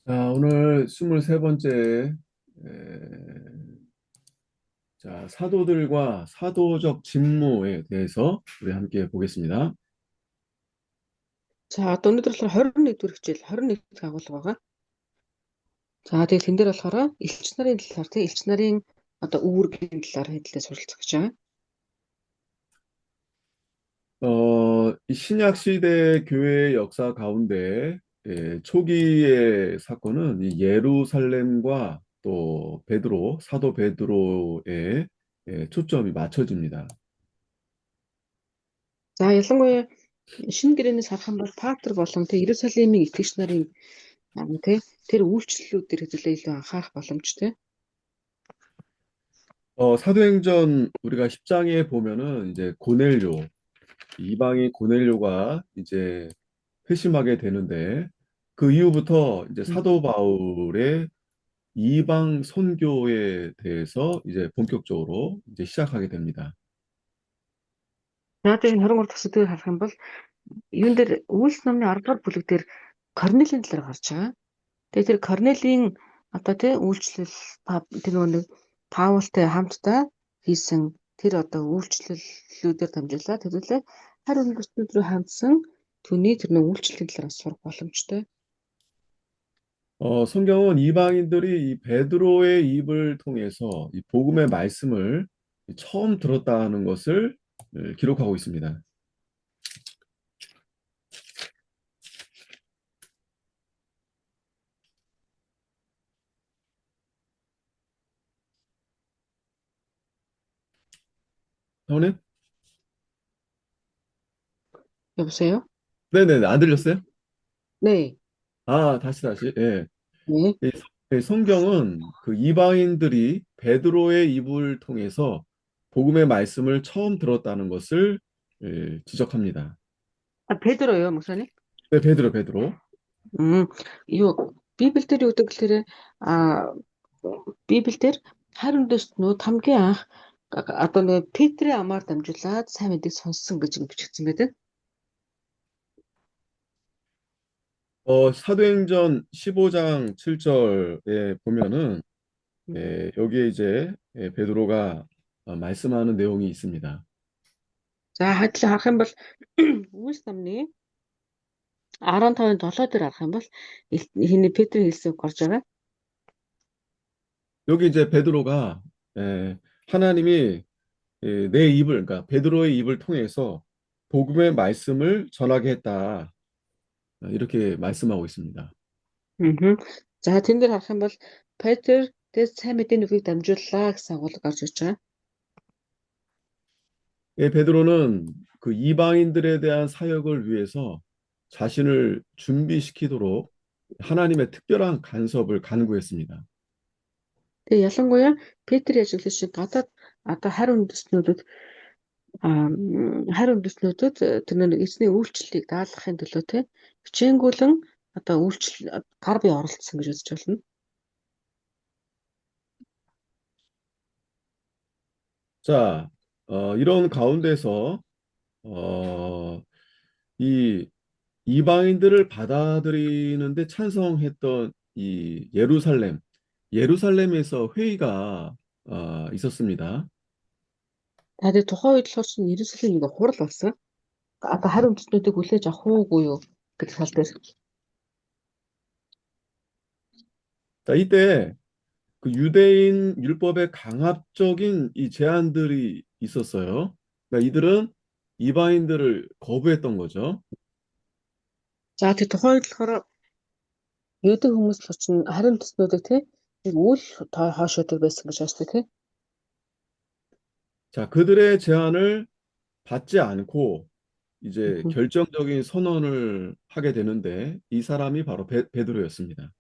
자, 오늘 23번째, 사도들과 사도적 직무에 대해서 우리 함께 보겠습니다. За одоо өнөөдөр болохоор 21 дугаар хичээл 21 дахь агуулга байгаа. За тэгээд тэн дээр болохоор элч нарын талаар тийм элч нарын одоо үүргийн талаар хэдэлээ суралцах гэж байгаа. 이 신약 시대 교회의 역사 가운데 초기의 사건은 이 예루살렘과 또 베드로, 사도 베드로의 초점이 맞춰집니다. За ялангуяа шинэ гэрээнээс харах юм бол Патр болон тэг Иерусалимийн итгэгч нарын тий тэр үйлчлэлүүд дээр хэдэлээ илүү анхаарах боломжтой. 사도행전 우리가 10장에 보면은 이제 고넬료, 이방인 고넬료가 이제 회심하게 되는데 그 이후부터 이제 사도 바울의 이방 선교에 대해서 이제 본격적으로 이제 시작하게 됩니다. За тэгээд 23 дахь сэдвээр харах юм бол юун дээр Үйлс номны 10 дугаар бүлэг дээр Корнелийн талаар гарч байгаа. Тэгээд тэр Корнелийн одоо тий үйлчлэл тэр нэг Паултай хамтдаа хийсэн тэр одоо үйлчлэлүүдээр дамжуулаад хэвлээ харь үндэстнүүд рүү хандсан түүний тэр нэг үйлчлэлийн талаар сурах боломжтой. 성경은 이방인들이 이 베드로의 입을 통해서 이 복음의 말씀을 처음 들었다는 것을 기록하고 있습니다. 형님? 여보세요? 네네네, 안 들렸어요? 네. 다시. 예. 네. 이 성경은 그 이방인들이 베드로의 입을 통해서 복음의 말씀을 처음 들었다는 것을 지적합니다. 아, 베드로요, 목사님? 네, 베드로. юу Библиэлд юу гэдэг гэхээр а Библиэлд харь үндэстнүүд хамгийн анх одоо нэг Петрийн амаар дамжуулаад сайн мэдээ сонссон гэж бичигдсэн байдаг. 사도행전 15장 7절에 보면은 여기에 이제 베드로가 말씀하는 내용이 있습니다. За хадлаа харах юм бол Үйлс номны 15-ын 7 дээр харах юм бол хиний Петр хэлсэн үг гарч байгаа. 여기 이제 베드로가 하나님이 내 입을, 그러니까 베드로의 입을 통해서 복음의 말씀을 전하게 했다. 이렇게 말씀하고 있습니다. За тэн дээр харах юм бол Петр тэс сайн мэдээний үгийг дамжууллаа гэсэн агуулга гарч ирж байгаа. 베드로는 그 이방인들에 대한 사역을 위해서 자신을 준비시키도록 하나님의 특별한 간섭을 간구했습니다. Тэгээ ялангуяа Петрийн ажиглал шиг гадаад одоо харь үндэстнүүдэд тэр нэг эзний үйлчлэлийг даалгахын төлөө те хичээнгүйлэн одоо үйлчлэл гар бие оролцсон гэж үзэж байна. 자, 이런 가운데서 이 이방인들을 받아들이는데 찬성했던 이 예루살렘에서 회의가 있었습니다. Тэгээд тухайн үед болохоор чинь Иерусалим нэг хурал болсон. Одоо харь үндэстнүүдийг хүлээж авах уугүй юу гэдэг тал дээр. 자, 이때 그 유대인 율법에 강압적인 이 제한들이 있었어요. 그러니까 이들은 이방인들을 거부했던 거죠. За тэгээд тухайн үед болохоор юудаг хүмүүс л чинь харь үндэстнүүдийг те нэг үйл хоошоодаг байсан гэж байна те. 자, 그들의 제안을 받지 않고 이제 결정적인 선언을 하게 되는데 이 사람이 바로 베드로였습니다.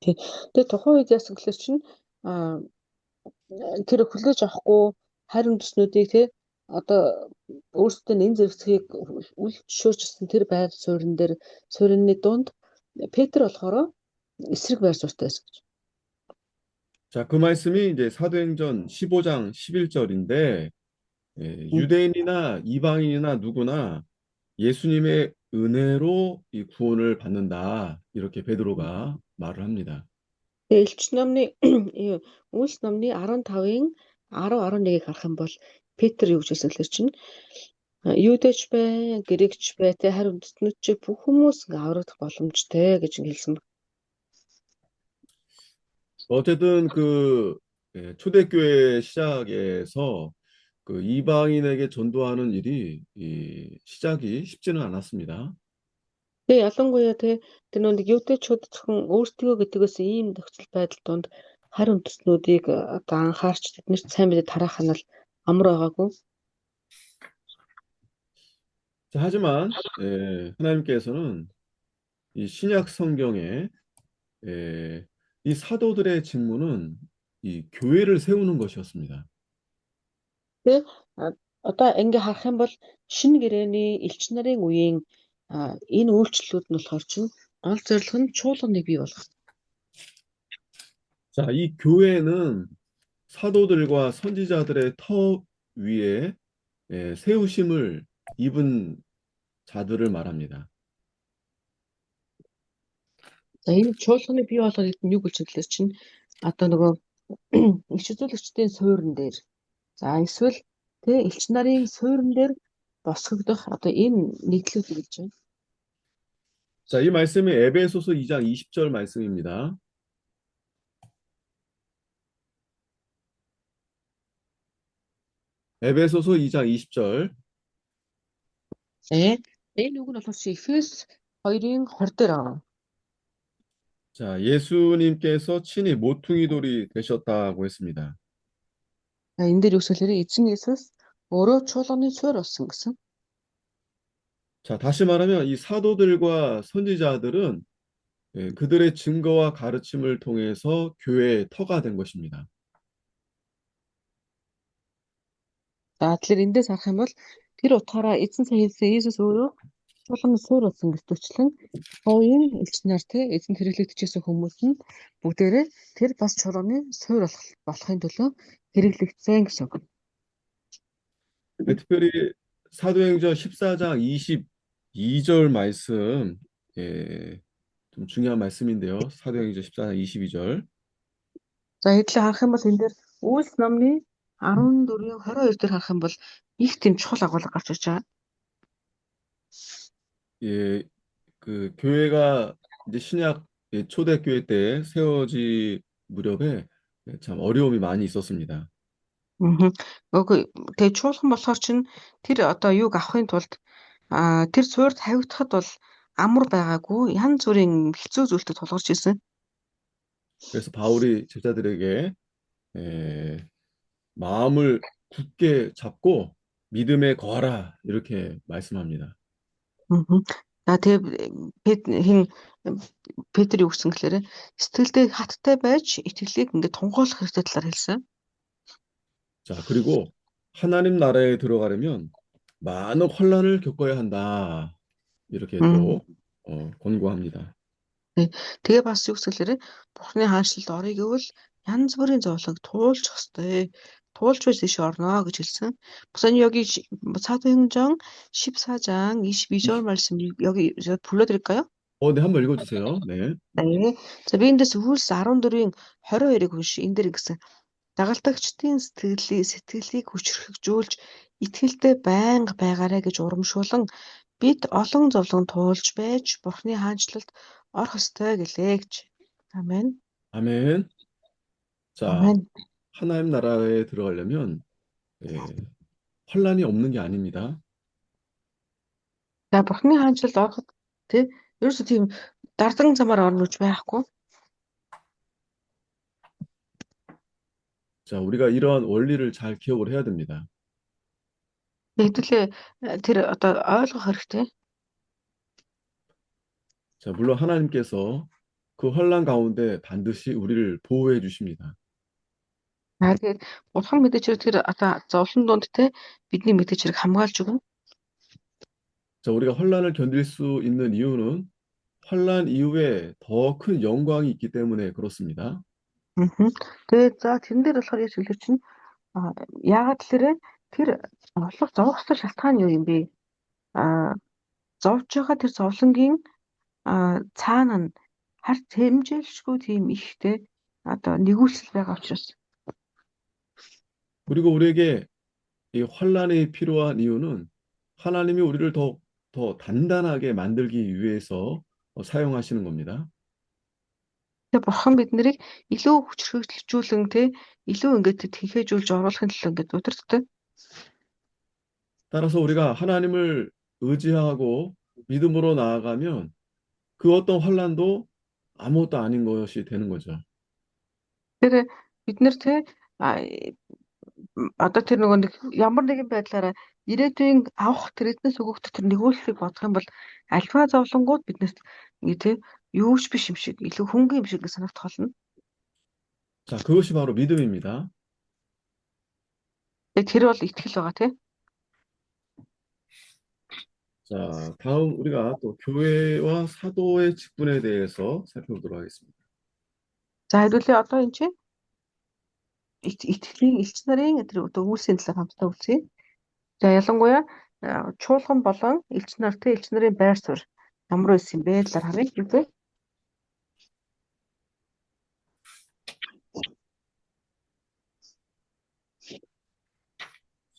Тэгээд тухайн үед яасан гэхэлэр чинь тэр хүлээж авахгүй харь үндэстнүүдийг те одоо өөрсдөө нэн зэрэгцгийг үлчшөөрчсөн тэр байр суурины дунд Петр болохоор эсрэг байр суурьтай байсан гэж. 자, 그 말씀이 이제 사도행전 15장 11절인데 유대인이나 이방인이나 누구나 예수님의 은혜로 이 구원을 받는다. 이렇게 베드로가 말을 합니다. Тэгээ Элч номны юу Үлс номны 15-ын 10 11-ийг харах юм бол Петр юу гэж хэлсэн гэхээр чинь юудэч бай, грекч бай, тэ харин үндэстнүүд чи бүх хүмүүс ингээ аврагдах боломжтой гэж хэлсэн. 어쨌든 초대교회 시작에서 그 이방인에게 전도하는 일이 시작이 쉽지는 않았습니다. Тэгээ ялангуяа тэр нэг юудэчуд зөвхөн өөрсдөө гэдгээс ийм нөхцөл байдал донд харин үндэстнүүдийг одоо анхаарч тэднэрт сайн мэдээ тараах нь л амар байгаагүй. 자, 하지만 하나님께서는 이 신약 성경에 이 사도들의 직무는 이 교회를 세우는 것이었습니다. Тэгээ одоо ингээ харах юм бол шинэ гэрээний элч нарын үеийн энэ үйлчлэлүүд нь болохоор чинь гол зорилго нь чуулганыг бий болгох. 자, 이 교회는 사도들과 선지자들의 터 위에 세우심을 입은 자들을 말합니다. За энэ чуулганы бий болгох гэдэг нь юу гэж хэлэхээр чинь одоо нөгөө иш үзүүлэгчдийн суурин дээр за эсвэл элч нарын суурин дээр босгогдох одоо энэ нийтлүүд гэж байна. 자, 이 말씀이 에베소서 2장 20절 말씀입니다. 에베소서 2장 20절. 네. Энэ үг нь болохоор Эфес 2-ын 20 дээр байгаа. 자, 예수님께서 친히 모퉁이 돌이 되셨다고 했습니다. За энэ дээр юу гэхээр эзэн Есүс өөрөө чуулганы суурь болсон гэсэн. 자, 다시 말하면 이 사도들과 선지자들은 그들의 증거와 가르침을 통해서 교회의 터가 된 것입니다. За тэгэхээр эндээс харах юм бол тэр утгаараа эзэн хэлсэн Иесус өөрөө чуулганы суурь болсон гэвчлэн хооён элч нар эзэнд хэрэглэгдэжсэн хүмүүс нь бүгдээрээ тэр бас чуулганы суурь болохын төлөө хэрэглэгдсэн гэсэн үг. 특별히 사도행전 14장 22절 말씀 좀 중요한 말씀인데요. 사도행전 14장 22절. За хэдлээ харах юм бол энэ дээр Үлс номны 14-ийн 22 дээр харах юм бол их тийм чухал агуулга гарч ирж байгаа. 예, 그 교회가 이제 신약 초대교회 때 세워지 무렵에 참 어려움이 많이 있었습니다. Үгүй тэгээ чуулган болохоор чинь тэр одоо юуг авахын тулд тэр суурь тавигдахад бол амар байгаагүй янз бүрийн хэцүү зүйлтэй тулгарч ирсэн. 그래서 바울이 제자들에게 마음을 굳게 잡고 믿음에 거하라 이렇게 말씀합니다. За тэгээ Петр юу гэсэн гэхээр сэтгэлдээ хаттай байж итгэлийг ингээд тунгаалах хэрэгтэй талаар хэлсэн. 자, 그리고 하나님 나라에 들어가려면 많은 환난을 겪어야 한다. 이렇게 또 권고합니다. Тэгээ бас юу гэхээр Бурхны хаанчлалд орё гэвэл янз бүрийн зовлонг туулж хөстэй. Туулж байж иш орно гэж хэлсэн. 무슨 여기 사도행전 14장 22절 말씀 여기 불러드릴까요? 네, 한번 읽어주세요. 네. 네. 자, 비엔데스 Үлс 14-ийн 22-ыг унши. энэ дэр гэсэн дагалдагчдын сэтгэлийг хүчрхэгжүүлж итгэлтэй байнга байгаарай гэж урамшуулан бид олон зовлон туулж байж Бурхны хаанчлалд орох ёстой гэлээ гэж. 아멘. 아멘. 자, 아멘. 하나님 나라에 들어가려면 환난이 없는 게 아닙니다. За Бурхны хаанчлалд ороход ерөөсөө тийм дардан замаар орно гэж байхгүй. 자, 우리가 이러한 원리를 잘 기억을 해야 됩니다. Тэгвэл тэр одоо ойлгох хэрэгтэй. 자, 물론 하나님께서 그 환난 가운데 반드시 우리를 보호해 주십니다. Тэгээд Бурхан мэдээж хэрэг тэр одоо зовлон донд бидний мэдээж хэрэг хамгаалж өгнө. 자, 우리가 환난을 견딜 수 있는 이유는 환난 이후에 더 큰 영광이 있기 때문에 그렇습니다. Тэгээд за тэрэн дээр болохоор яаж хэлэх чинь яагаад тэр олох зовох шалтгаан юу юм бэ? зовж байгаа тэр зовлонгийн цаана нь харт хэмжээлшгүй тийм ихтэй одоо нэгүүлсэл байгаа учраас. 그리고 우리에게 이 환란이 필요한 이유는 하나님이 우리를 더 단단하게 만들기 위해서 사용하시는 겁니다. Тэгээ бурхан бид нарыг илүү хүчрхэгжүүлэн те илүү ингээд тэнхээжүүлж оруулахын төлөө ингээд удирддаг. 따라서 우리가 하나님을 의지하고 믿음으로 나아가면 그 어떤 환란도 아무것도 아닌 것이 되는 거죠. Тэр бид нар те одоо тэр нөгөө нэг ямар нэгэн байдлаараа ирээдүйн авах тэр эднээс өгөх тэр нэгүүлсийг бодох юм бол альфа зовлонгууд биднэрт ингээ те юуч биш юм шиг илүү хөнгөн юм шиг санагдах болно. 자, 그것이 바로 믿음입니다. Тэгээ тэр бол итгэл байгаа те. 자, 다음 우리가 또 교회와 사도의 직분에 대해서 살펴보도록 하겠습니다. За хэдүүлээ одоо энэ чинь итгэлийн элч нарын тэр одоо үйлсийн талаар хамтдаа үзье. За ялангуяа чуулган болон элч нартай элч нарын байр суурь ямар байсан юм бэ талаар харъя. Үгүй.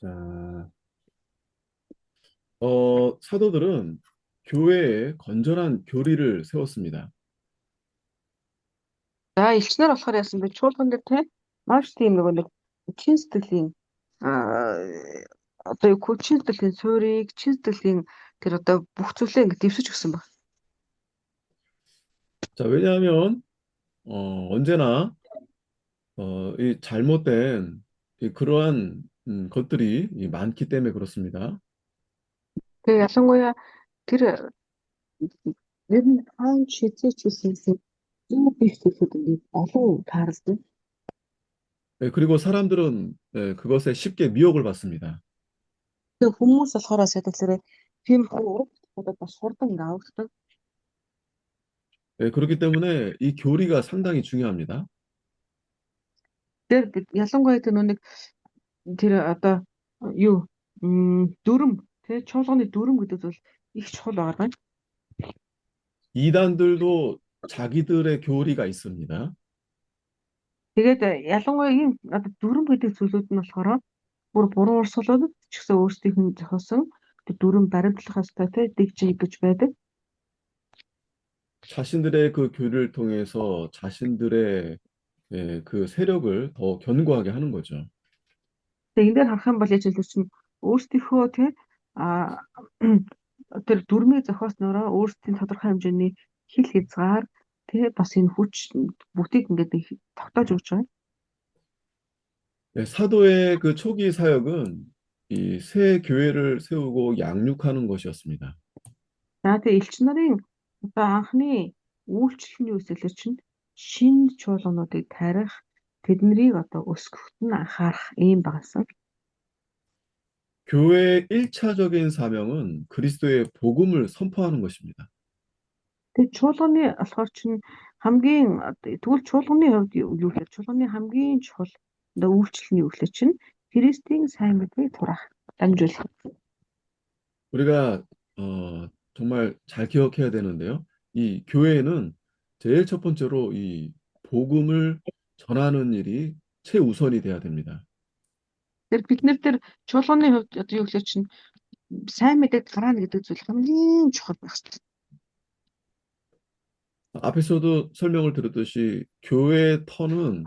자, 사도들은 교회에 건전한 교리를 세웠습니다. За элч нар болохоор яасан бэ? Чуулган дээр те маш тийм нэг чин сэтгэлийн одоо юу чин сэтгэлийн суурийг чин сэтгэлийн тэр одоо бүх зүйлээ ингэ дэвсэж өгсөн баг. 자, 왜냐하면 언제나 이 잘못된 그러한 것들이 많기 때문에 그렇습니다. Тэгээ ялангуяа тэр ер нь хаан шийдэж үсэн юм биш зүйлүүд ингэ олон тааралдаг. 그리고 사람들은 그것에 쉽게 미혹을 받습니다. Тэгээ хүмүүс болохоор сэтгэлээрээ тийм ураг бодоод бас хурдан ингэ авахдаг. 그렇기 때문에 이 교리가 상당히 중요합니다. Тэр ялангуяа тэр нэг тэр одоо юу дүрм тий чуулганы дүрм гэдэг зүйл их чухал байгаа юм. 이단들도 자기들의 교리가 있습니다. Тэгээд ялангуяа ийм одоо дүрм гэдэг зүйлүүд нь болохоор бүр буруу урсгалууд ч гэсэн өөрсдийнх нь зохиосон тэр дүрм баримтлах ёстой тий дэгжиг гэж байдаг. 자신들의 그 교리를 통해서 자신들의 그 세력을 더 견고하게 하는 거죠. Тэгээд энэ дээр харах юм бол яж хэлсэн чинь өөрсдийнхөө тий а тэр дүрмийг зохиоснороо өөрсдийн тодорхой хэмжээний хил хязгаар тий бас энэ хүч бүгдийг ингээд тогтоож өгч байгаа. 사도의 그 초기 사역은 이 새 교회를 세우고 양육하는 것이었습니다. За тэгээ элч нарын одоо анхны үйлчлэлийн үсэлэр чинь шинэ чуулгануудыг тарих тэднийг одоо өсгөхт нь анхаарах юм багсан. 교회의 1차적인 사명은 그리스도의 복음을 선포하는 것입니다. Тэгээ чуулганы болохоор чинь хамгийн тэгвэл чуулганы хувьд юу гэхээр чуулганы хамгийн чухал одоо үйлчлэлийн өглөө чинь Христийн сайн мэдгийг тураах, дамжуулах. 우리가 정말 잘 기억해야 되는데요. 이 교회는 제일 첫 번째로 이 복음을 전하는 일이 최우선이 돼야 됩니다. Тэр бид нар тэр чуулганы хувьд одоо юу гэхээр чинь сайн мэдээд гараана гэдэг зүйл хамгийн чухал байх хэрэгтэй. 앞에서도 설명을 드렸듯이 교회의 터는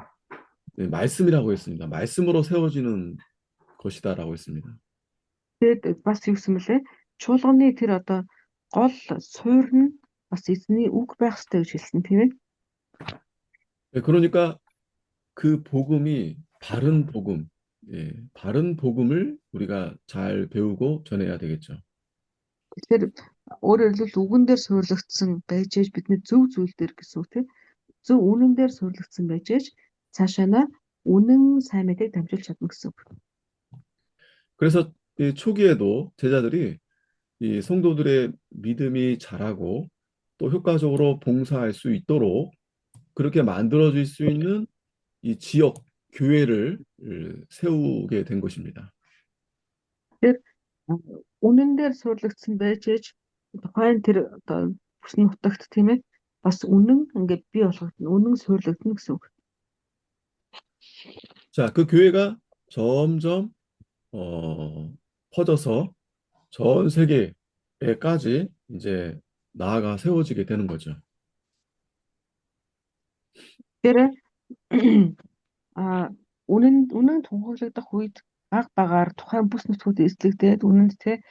말씀이라고 했습니다. 말씀으로 세워지는 것이다라고 했습니다. Тэгээд бас юу гэсэн мөлий чуулганы тэр одоо гол суурь нь бас эзний үг байх хэрэгтэй гэж хэлсэн тийм ээ. 그러니까 그 복음이 바른 복음, 바른 복음을 우리가 잘 배우고 전해야 되겠죠. Тэгэхээр өөрөөр хэлбэл үгэн дээр суурьлагдсан байж ээж бидний зөв зүйл дээр гэсэн үг тийм. Зөв үнэн дээр суурьлагдсан байж ээж цаашаана үнэн сайн мэдээг дамжуулж чадна гэсэн үг. 그래서 이 초기에도 제자들이 이 성도들의 믿음이 자라고 또 효과적으로 봉사할 수 있도록 그렇게 만들어질 수 있는 이 지역 교회를 세우게 된 것입니다. Тэгэхээр үнэн дээр суурьлагдсан байж ээж тухайн тэр одоо бүсний нутагт тийм ээ бас үнэн ингээд бий болгогдно. Үнэн суйрлагдана гэсэн үг. 자, 그 교회가 점점 퍼져서 전 세계에까지 이제 나아가 세워지게 되는 거죠. Тэр а үнэн тунхаглагдах үед баг багаар тухайн бүс нутгууд эзлэгдээд үнэнд те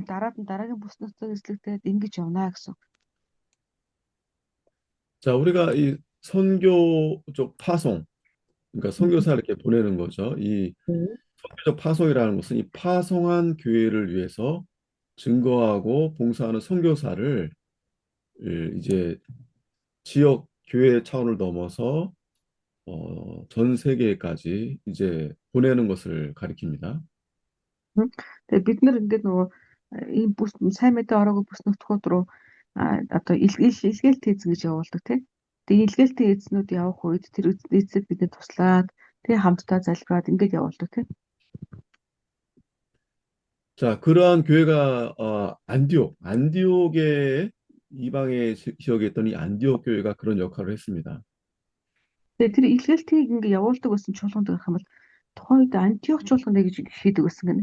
дараад нь дараагийн бүс нутаг эзлэгдээд ингэж явна гэсэн. 자, 우리가 이 선교적 파송, 그러니까 선교사를 이렇게 보내는 거죠. 이 음. 선교적 파송이라는 것은 이 파송한 교회를 위해서 증거하고 봉사하는 선교사를 이제 지역 교회 차원을 넘어서 전 세계까지 이제 보내는 것을 가리킵니다. Тэгээ бид нар ингээд нөгөө ийм бүс сайн мэдээ ороогүй бүс нутгууд руу одоо илгээлт хийцэн гэж явуулдаг тийм. Тэгээ илгээлтийн эзнүүд явах үед тэр эзэд бидэнд туслаад тэгээ хамтдаа залбираад ингээд явуулдаг тийм. 자, 그러한 교회가 안디옥의 이방의 지역에 있던 이 안디옥 교회가 그런 역할을 했습니다. Тэгээ тэр илгээлтийг ингээд явуулдаг байсан чуулганд гэх юм бол тухайн үед Антиох чуулганд гэж хийдэг байсан гэнэ.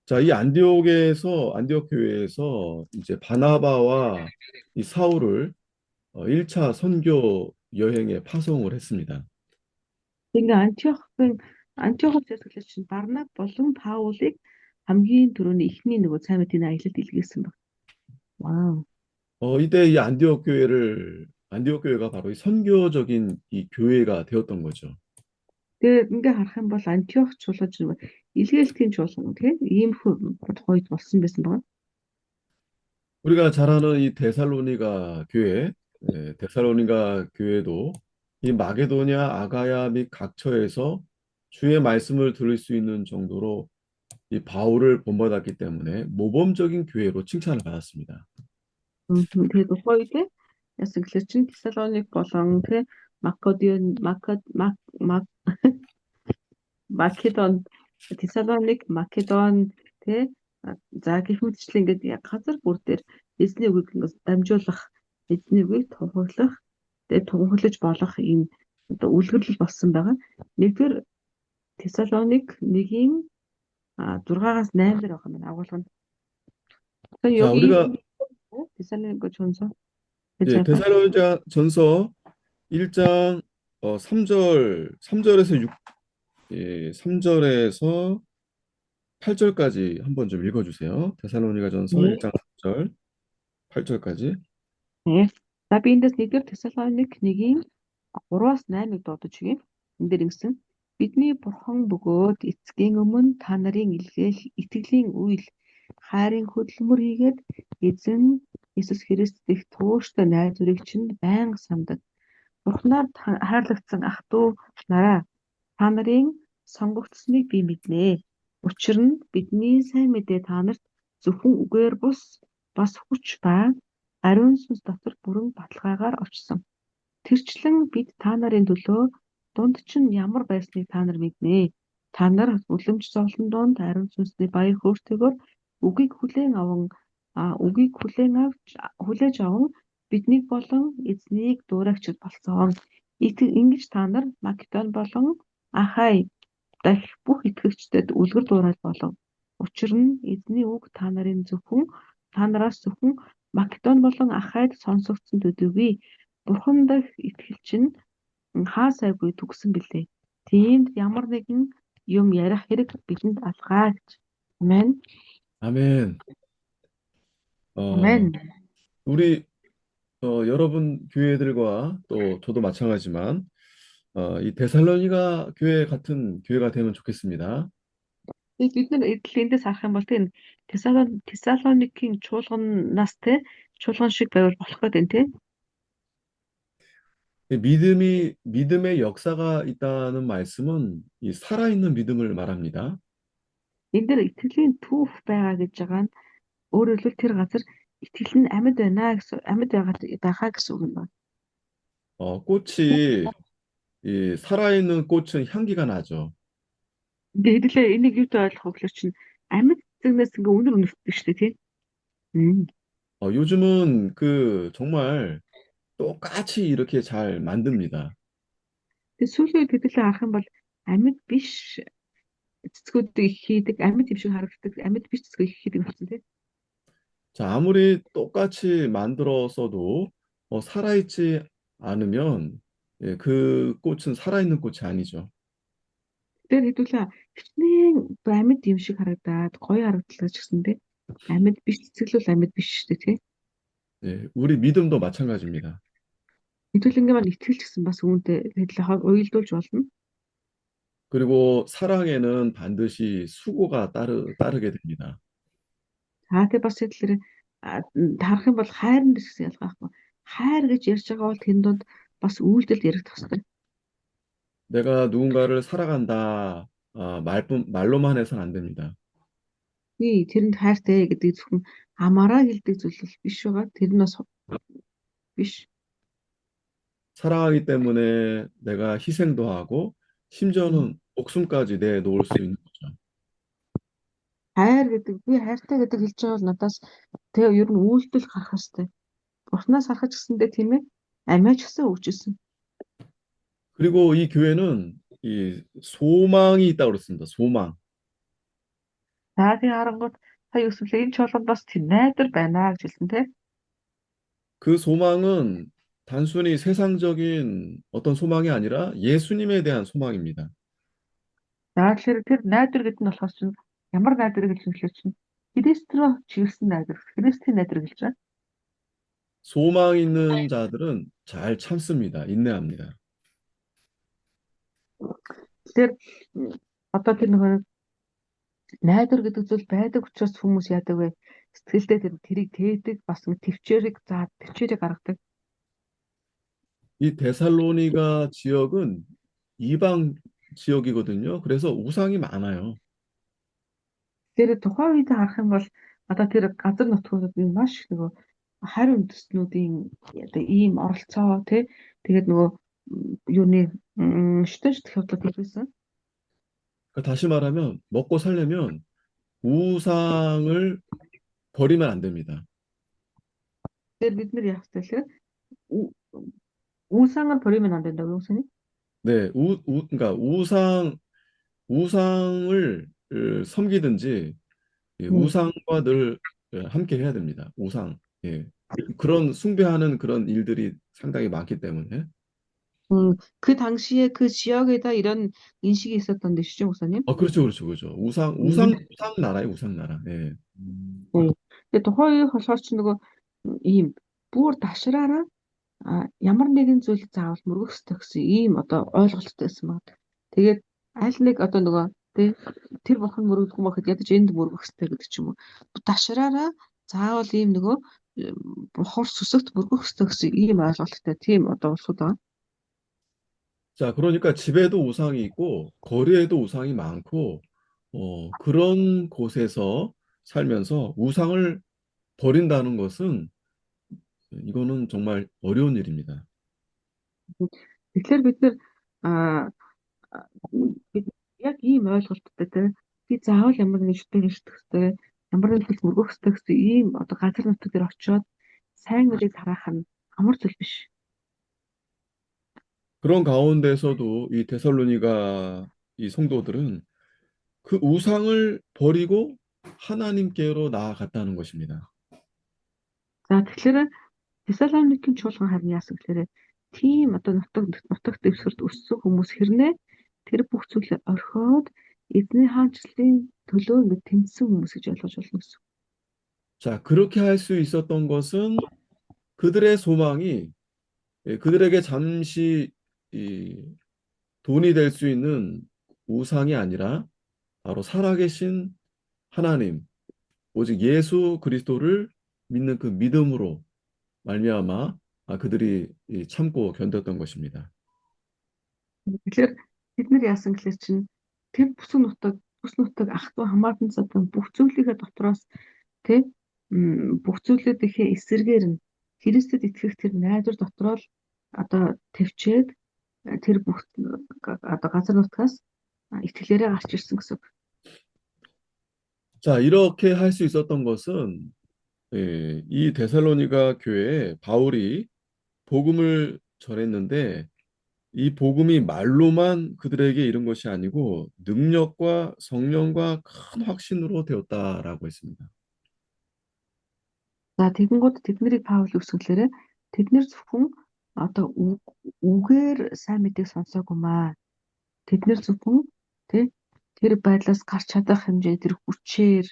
자, 이 안디옥 교회에서 이제 바나바와 이 사울을 1차 선교 여행에 파송을 했습니다. Тэгээ Антиохоос зөвлөж чинь Барнаб болон Паулыг хамгийн түрүүний эхний нөгөө сайн мэдээний аялалд илгээсэн баг. Вау. 이때 이 안디옥 교회가 바로 이 선교적인 이 교회가 되었던 거죠. Тэгээ ингээ харах юм бол Антиох чуулгаж илгээлтийн чуулган тийм иймэрхүү тухайд болсон байсан байна. 우리가 잘 아는 이 데살로니가 교회도 이 마게도냐, 아가야 및 각처에서 주의 말씀을 들을 수 있는 정도로 이 바울을 본받았기 때문에 모범적인 교회로 칭찬을 받았습니다. Тэгээ тухайд яасан гэхэлэр чин Тессалоник болон тийм Македон Македон Тессалоник Македон тийм за гэх мэтчлэн ингээд газар бүр дээр эзний үгийг ингээд дамжуулах эзний үгийг тунхаглах тэгээ тунхаглаж болох ийм одоо үлгэрлэл болсон байгаа. Нэгдүгээр Тессалоник 1-ийн 6-аас 8 дээр байгаа юм агуулга нь. Тэгээ 자, 여기 우리가 Тессалоник 전서 예, 괜찮을까? 데살로니가 전서 1장 3절에서 3절에서 8절까지 한번 좀 읽어주세요. 데살로니가 전서 네. 1장 3절, 8절까지. 네. За би эндээс нэгдүгээр Тессалоник 1-ийн 3-аас 8-ыг дуудаж өгье. Энд дээр ингэсэн. Бидний бурхан бөгөөд эцгийн өмнө та нарын итгэлийн үйл хайрын хөдөлмөр хийгээд эзэн Иесус Христ дэх тууштай найзурыг чинь байнга самдаг. Бурхнаар хайрлагдсан ах トゥ нараа та нарын сонгогдсныг би мэднэ. Учир нь бидний сайн мэдээ та нарт зөвхөн үгээр бус бас хүч ба ариун сүнс дотор бүрэн баталгаагаар очсон. Тэрчлэн бид та нарын төлөө дунд чинь ямар байсныг та нар мэднэ. Та нар үлэмж зовлон донд ариун сүнсний баяр хөөртэйгээр үгийг хүлээж аван биднийг болон эзнийг дуурайчид болсон. Ингэж та нар Македон болон Ахай дахь бүх итгэгчдэд үлгэр дуурайл болов. Учир нь эзний үг та нараас зөвхөн Македон болон Ахайд сонсогдсон төдийгүй Бурхан дах итгэл чинь хаа сайгүй төгсөн билээ. Тиймд ямар нэгэн юм ярих хэрэг бидэнд алгаа гэж. Амен. 아멘. Амен. 우리 여러분 교회들과 또 저도 마찬가지지만 이 데살로니가 교회 같은 교회가 되면 좋겠습니다. Бид нар эндээс харах юм бол тийм Тессалоникийн чуулганаас те чуулган шиг байвал болох гэдэг тийм. 믿음의 역사가 있다는 말씀은 이 살아있는 믿음을 말합니다. Энд дээр итгэлийн түүх байгаа гэж байгаа нь өөрөөр хэлбэл тэр газар итгэл нь амьд байгаа гэсэн үг юм байна. 꽃이 이 살아있는 꽃은 향기가 나죠. Ингээ хэдүүлээ энийг юутай ойлгох вэ гэхээр чинь амьд зэгнээс ингээ үнэр үнэртдэг шүү дээ тийм. 음. 요즘은 정말 똑같이 이렇게 잘 만듭니다. Тэгээ сүүлийн үед хэдүүлээ харах юм бол амьд биш цэцгүүдийг их хийдэг, амьд юм шиг харагддаг, амьд биш цэцгүүд их хийдэг болсон тийм. 자, 아무리 똑같이 만들었어도 살아있지 않으면 그 꽃은 살아있는 꽃이 아니죠. Тэр хэдүүлээ хичнээн амьд юм шиг харагдаад гоё харагдлаа ч гэсэндээ амьд биш цэцгэлүүл амьд биш шүү дээ тийм. 예, 우리 믿음도 마찬가지입니다. Хэдүүлээ маань итгэл ч гэсэн бас үүнтэй адилхан уялдуулж болно. 그리고 사랑에는 반드시 수고가 따르게 됩니다. За тэгээ бас тэгэхээр харах юм бол хайрын дэс гэсэн ялгаа байхгүй. Хайр гэж ярьж байгаа бол тэнд донд бас үйлдэл яригдах хэрэгтэй. 내가 누군가를 사랑한다, 말로만 해서는 안 됩니다. Би тэрэнд хайртай гэдэг зөвхөн амаараа хэлдэг зүйл бол биш байгаа. Тэр нь бас биш. 사랑하기 때문에 내가 희생도 하고, 심지어는 목숨까지 내놓을 수 있는 거죠. Хайр гэдэг би хайртай гэдэг хэлж байгаа бол надаас тэгээ ер нь үйлдэл гарах хэрэгтэй. Бурхнаас харахад ч гэсэндээ тийм ээ. Амиач гэсэн өгчээсэн. 그리고 이 교회는 이 소망이 있다고 그랬습니다. 소망. За тэгээ харангууд сая өсвөл энэ чуулганд бас тийм найдар байна гэж хэлсэн тийм. 그 소망은 단순히 세상적인 어떤 소망이 아니라 예수님에 대한 소망입니다. За тэгэхээр тэр найдар гэдэг нь болохоос чинь ямар найдар гэж хэлэх чинь Христ рүү чиглэсэн найдар, Христийн найдар гэлж байгаа. 소망 있는 자들은 잘 참습니다. 인내합니다. Тэгэхээр одоо тэр нөгөө найдар гэдэг зүйл байдаг учраас хүмүүс яадаг вэ? Сэтгэлдээ тэрийг тээдэг, бас төвчээрийг гаргадаг. 이 데살로니가 지역은 이방 지역이거든요. 그래서 우상이 많아요. Тэр тухайн үед харах юм бол одоо тэр газар нутгуудад маш их нөгөө харь үндэстнүүдийн одоо ийм оролцоо тий тэгээд нөгөө юуны шүтэж явдлууд хийсэн. 그러니까 다시 말하면 먹고 살려면 우상을 버리면 안 됩니다. Тэгээд бид нар яах вэ гэхээр 우상을 버리면 안 된다고 우상이? 네, 그러니까 우상을 섬기든지 음. 우상과 늘 함께 해야 됩니다. 우상. 예. 그런 숭배하는 그런 일들이 상당히 많기 때문에. 그 당시에 그 지역에다 이런 인식이 있었던 데시죠, 목사님? 그렇죠, 그렇죠, 그렇죠. 음. 우상 나라예요, 우상 나라. 예. Тэгээд тухайн болохоор ч нөгөө ийм бүр ташраараа ямар нэгэн зүйл заавал мөргөх ёстой гэсэн ийм одоо ойлголттой байсан баг. Тэгээд аль нэг одоо нөгөө тэр бурхан мөрөгдөх юм бахад ядаж энд мөргөх ёстой гэдэг ч юм уу. Ташраараа заавал ийм нөгөө хор сүсэгт мөргөх ёстой гэсэн ийм ойлголттой тийм одоо улсууд байгаа. 자, 그러니까 집에도 우상이 있고 거리에도 우상이 많고 그런 곳에서 살면서 우상을 버린다는 것은 이거는 정말 어려운 일입니다. Тэгэхээр бид нэр аа бид яг ийм ойлголттой те би заавал ямар нэг шүтэн шүтгэхтэй ямар нэг зүйл мөргөх хэрэгтэй гэсэн ийм одоо газар нутаг дээр очиод сайн мөрийг тараах нь амар зүйл биш. 그런 가운데서도 이 데살로니가 이 성도들은 그 우상을 버리고 하나님께로 나아갔다는 것입니다. За тэгэхээр Фессалоникийн чуулган харин яасан гэхээр тийм одоо нутагт дэвсгэрт өссөн хүмүүс хэрнээ тэр бүх зүйлээ орхиод эзний хаанчлалын төлөө ингэ тэмцсэн хүмүүс гэж ойлгож болно гэсэн. 자, 그렇게 할 수 있었던 것은 그들의 소망이 그들에게 잠시 이 돈이 될 수 있는 우상이 아니라 바로 살아계신 하나님, 오직 예수 그리스도를 믿는 그 믿음으로 말미암아 그들이 참고 견뎠던 것입니다. Тэгэхээр бид нар яасан гэхээр чинь тэр бүс нутаг ах トゥ хамаатан цадан бүх зүйлийнхээ дотроос тий бүх зүйлүүдийнхээ эсэргээр нь Христэд итгэх тэр найдвар дотроо л одоо төвчээд тэр бүх одоо газар нутгаас итгэлээрээ гарч ирсэн гэсэн үг. 자, 이렇게 할 수 있었던 것은 이 데살로니가 교회에 바울이 복음을 전했는데 이 복음이 말로만 그들에게 이른 것이 아니고 능력과 성령과 큰 확신으로 되었다라고 했습니다. За тэгэнгүүт тэднийг Паул үсгэлээрээ тэд нэр зөвхөн одоо үгээр сайн мэдээг сонсоогүй маа. Тэд нэр зөвхөн тэ тэр байдлаас гарч чадах хэмжээ тэр хүчээр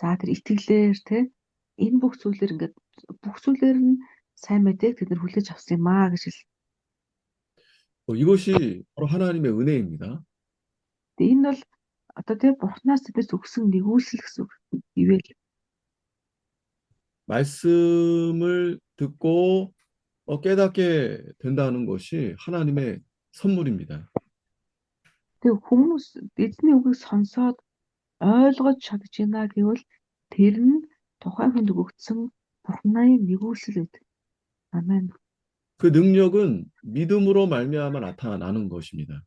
за тэр итгэлээр тэ энэ бүх зүйлээр ингээд бүх зүйлээр нь сайн мэдээг тэд нар хүлээж авсан юм аа гэж хэл. 이것이 바로 하나님의 은혜입니다. Тэгээ энэ бол одоо тэ Бурханаас тэдэс өгсөн нэгүүлсэл гэсэн үг. Ивэл 말씀을 듣고 깨닫게 된다는 것이 하나님의 선물입니다. тэг хүмүүс эзний үгийг сонсоод ойлгож чадж байна гэвэл тэр нь тухайн хүнд өгөгдсөн Бурханы нэгүүлсэл гэдэг. Амен. 그 능력은 믿음으로 말미암아 나타나는 것입니다.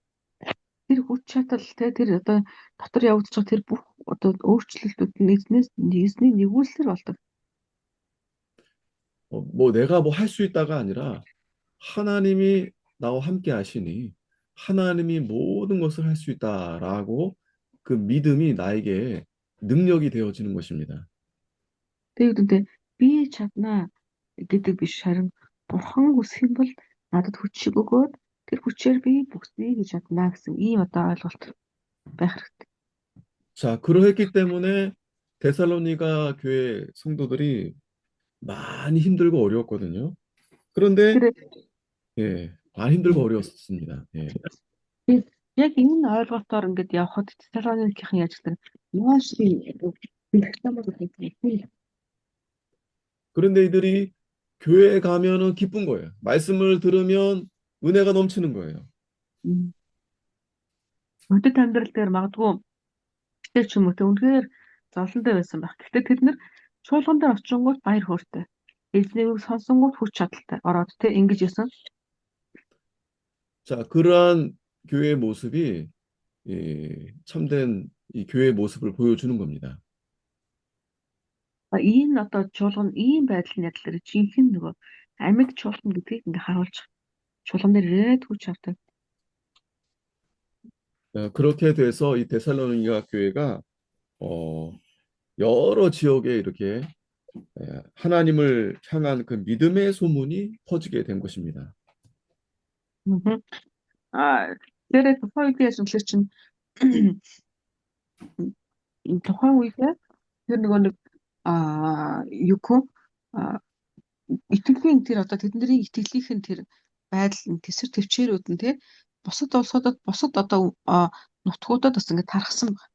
Тэр хүч чадал те тэр одоо дотор явагдаж байгаа тэр бүх одоо өөрчлөлтүүд нь эзний нэгүүлсэлээр болдог. 뭐 내가 뭐 할 수 있다가 아니라 하나님이 나와 함께 하시니 하나님이 모든 것을 할 수 있다라고 그 믿음이 나에게 능력이 되어지는 것입니다. Тэгээд үнтэй би чаднаа гэдэг биш харин Бурхан үсэх юм бол надад хүчийг өгөөд тэр хүчээр би бүгдийг хийж чаднаа гэсэн ийм одоо ойлголт байх хэрэгтэй. 자, 그러했기 때문에 데살로니가 교회 성도들이 많이 힘들고 어려웠거든요. 그런데 Тэр 많이 힘들고 어려웠습니다. яг энэ ойлголтоор ингээд явхад Тессалоникийн яждаг маш их 그런데 이들이 교회에 가면은 기쁜 거예요. 말씀을 들으면 은혜가 넘치는 거예요. өдөр амьдрал дээр магадгүй гэтэл ч юм уу тэ үнэхээр зовлонтой байсан байх. Гэхдээ тэд нэр чуулган дээр очингууд баяр хөөртэй. Эзнийг сонсонгууд хүч чадалтай ороод тэ ингэж ясан. 자, 그러한 교회의 모습이 참된 이 교회의 모습을 보여주는 겁니다. Энэ одоо чуулган ийм байдлын ядлаар жинхэнэ нөгөө амьд чуулган гэдгийг ингээ харуулж чуулган дээр ирээд хүч авдаг. 그렇게 돼서 이 데살로니가 교회가 여러 지역에 이렇게 하나님을 향한 그 믿음의 소문이 퍼지게 된 것입니다. Тэр тухайн үеийн ажил чинь тухайн үедээ тэр нөгөө нэг юуко итгэлийн тэр одоо тэдний итгэлийнхэн тэр байдал нь тэсэр төвчээрүүд нь тий бусад улсуудад бусад одоо нутгуудад бас ингэ тархсан байна.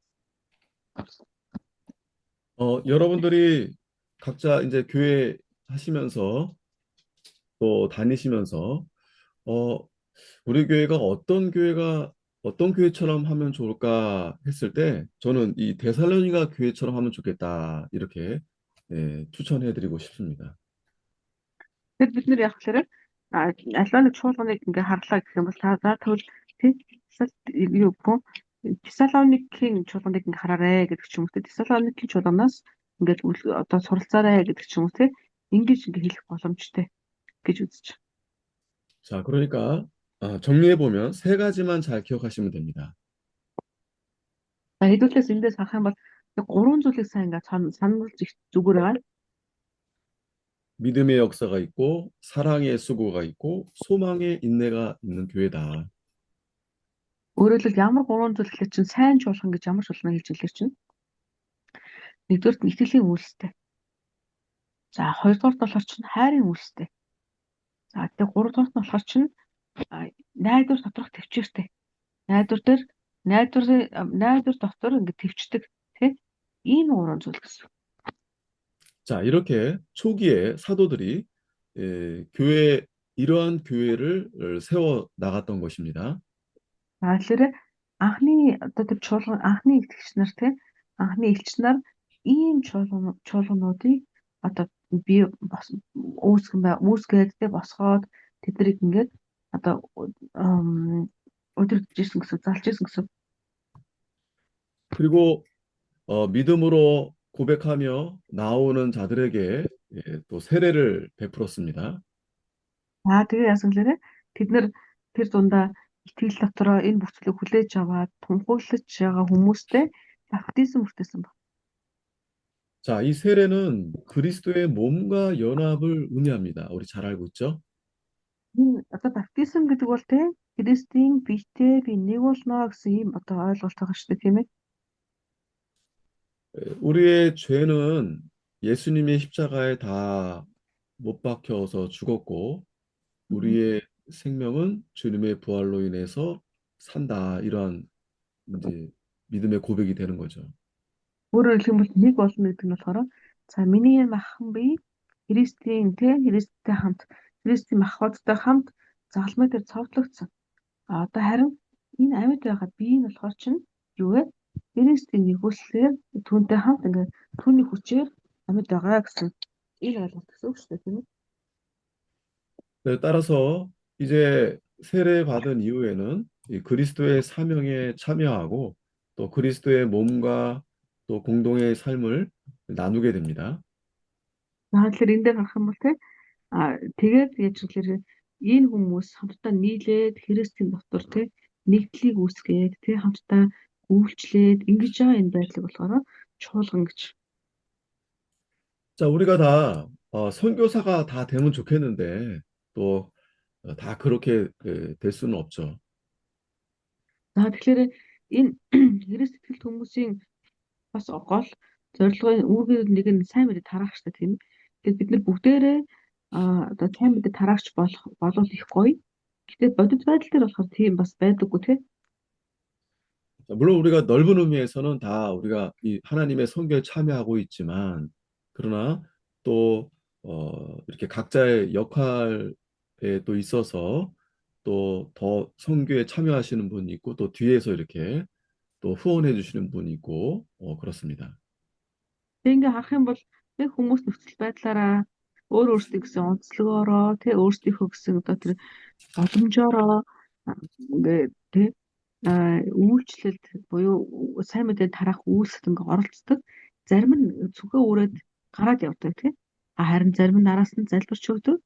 여러분들이 각자 이제 교회 하시면서 또 다니시면서 우리 교회가 어떤 교회처럼 하면 좋을까 했을 때 저는 이 데살로니가 교회처럼 하면 좋겠다 이렇게 추천해드리고 싶습니다. Тэгэд бид нэр яг хэлээр аливаа нэг чуулганыг ингээ харлаа гэх юм бол за тэгвэл тий юу гоо Тессалоникийн чуулганыг ингээ хараарэ гэдэг ч юм уу тий Тессалоникийн чуулганаас ингээд одоо суралцаарай гэдэг ч юм уу тий ингэж ингээ хэлэх боломжтой гэж үзэж. 자, 그러니까 정리해 보면 세 가지만 잘 기억하시면 됩니다. За хэдүүлээс эндээс харах юм бол гурван зүйлийг сайн ингээ сануулж их зүгээр байгаа. 믿음의 역사가 있고 사랑의 수고가 있고 소망의 인내가 있는 교회다. Өөрөөр хэлбэл ямар гурван зүйл гэхэл чинь сайн чуулган гэж ямар чуулган хэлж илэр чинь. Нэгдүгээрт нь итгэлийн үйлстэй. За хоёрдугаарт болохоор чинь хайрын үйлстэй. За тэгээ гуравдугаарт нь болохоор чинь найдвар доторх төвчээртэй. Найдвар дотор ингэ төвчдөг тий ийм гурван зүйл гэсэн. 자, 이렇게 초기에 사도들이 이러한 교회를 세워 나갔던 것입니다. Тэгэхээр анхны одоо тэр чуулган анхны итгэгч нар тий анхны элч нар ийм чуулгануудыг одоо би үүсгээд тий босгоод тэднийг ингээд одоо удирдах гэсэн залж ирсэн гэсэн. 그리고 믿음으로 고백하며 나오는 자들에게 또 세례를 베풀었습니다. Тэгээ яасан гэхээр тэд нэр тэр дундаа итгэл дотроо энэ бүхчлийг хүлээж аваад тунхаглаж байгаа хүмүүстэй баптизм хүртээсэн баг. 자, 이 세례는 그리스도의 몸과 연합을 의미합니다. 우리 잘 알고 있죠? Энэ одоо баптизм гэдэг бол те Христийн биетэй би нэг болно гэсэн ийм одоо ойлголт байгаа шүү дээ тийм ээ. 우리의 죄는 예수님의 십자가에 다 못 박혀서 죽었고, 우리의 생명은 주님의 부활로 인해서 산다. 이러한 이제 믿음의 고백이 되는 거죠. Өөрөөр хэлэх юм бол нэг болно гэдэг нь болохоор за миний энэ маххан би Христтэй хамт Христийн махбодтой хамт загалмай дээр цовдлогдсон. Одоо харин энэ амьд байгаа би нь болохоор чинь юу вэ? Христийн нэгүслээр түүнтэй хамт ингээд түүний хүчээр амьд байгаа гэсэн энэ ойлголт гэсэн үг шүү дээ тийм ээ. 네, 따라서 이제 세례 받은 이후에는 이 그리스도의 사명에 참여하고 또 그리스도의 몸과 또 공동의 삶을 나누게 됩니다. Тэгэхээр энэ дээр харах юм бол те тэгээд яаж гэхээр энэ хүмүүс хамтдаа нийлээд Христийн дотор те нэгдлийг үүсгээд те хамтдаа үйлчлээд ингэж байгаа энэ байдлыг болохоор чуулган гэж. 자, 우리가 다 선교사가 다 되면 좋겠는데 또 다 그렇게 될 수는 없죠. За тэгэхээр энэ Христ итгэл хүмүүсийн бас гол зорилгын үүргээр нэг нь сайн мэдээ тарах хэрэгтэй тийм. Тэгээд бид нар бүгдээрээ одоо сайн мэдээ тараагч болвол их гоё. Гэтэ бодит байдал дээр болохоор тийм бас байдаггүй тийм. 자, 물론 우리가 넓은 의미에서는 다 우리가 이 하나님의 선교에 참여하고 있지만 그러나 또 이렇게 각자의 역할에 또 있어서 또 더 선교에 참여하시는 분이 있고 또 뒤에서 이렇게 또 후원해 주시는 분이 있고 그렇습니다. Тэг ингээ харах юм бол нэг хүмүүс нөхцөл байдлаараа өөрсдөө гэсэн онцлогоороо тэг өөрсдийнхөө гэсэн одоо тэр боломжоороо ингээ тэг үйлчлэлд буюу сайн мэдээ тараах үйлсэд ингээ оролцдог. Зарим нь зүгөө өрөөд гараад явдаг тийм. Харин зарим нь араас нь залбирч өгдөг.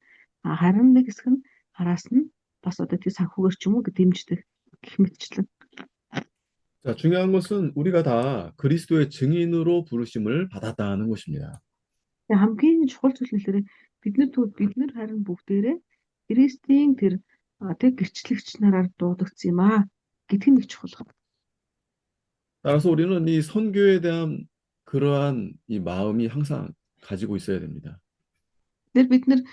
Харин нэг хэсэг нь араас нь бас одоо тийм санхүүгээр ч юм уу дэмждэг гэх мэтчлэн. 자, 중요한 것은 우리가 다 그리스도의 증인으로 부르심을 받았다는 것입니다. Тэгээ хамгийн чухал зүйл нь тэр бид нар харин бүгдээрээ Христийн тэр тэг гэрчлэгч нараар дуудагдсан юм аа гэдг нь их чухал. 따라서 우리는 이 선교에 대한 그러한 이 마음이 항상 가지고 있어야 됩니다. Тэр бид нар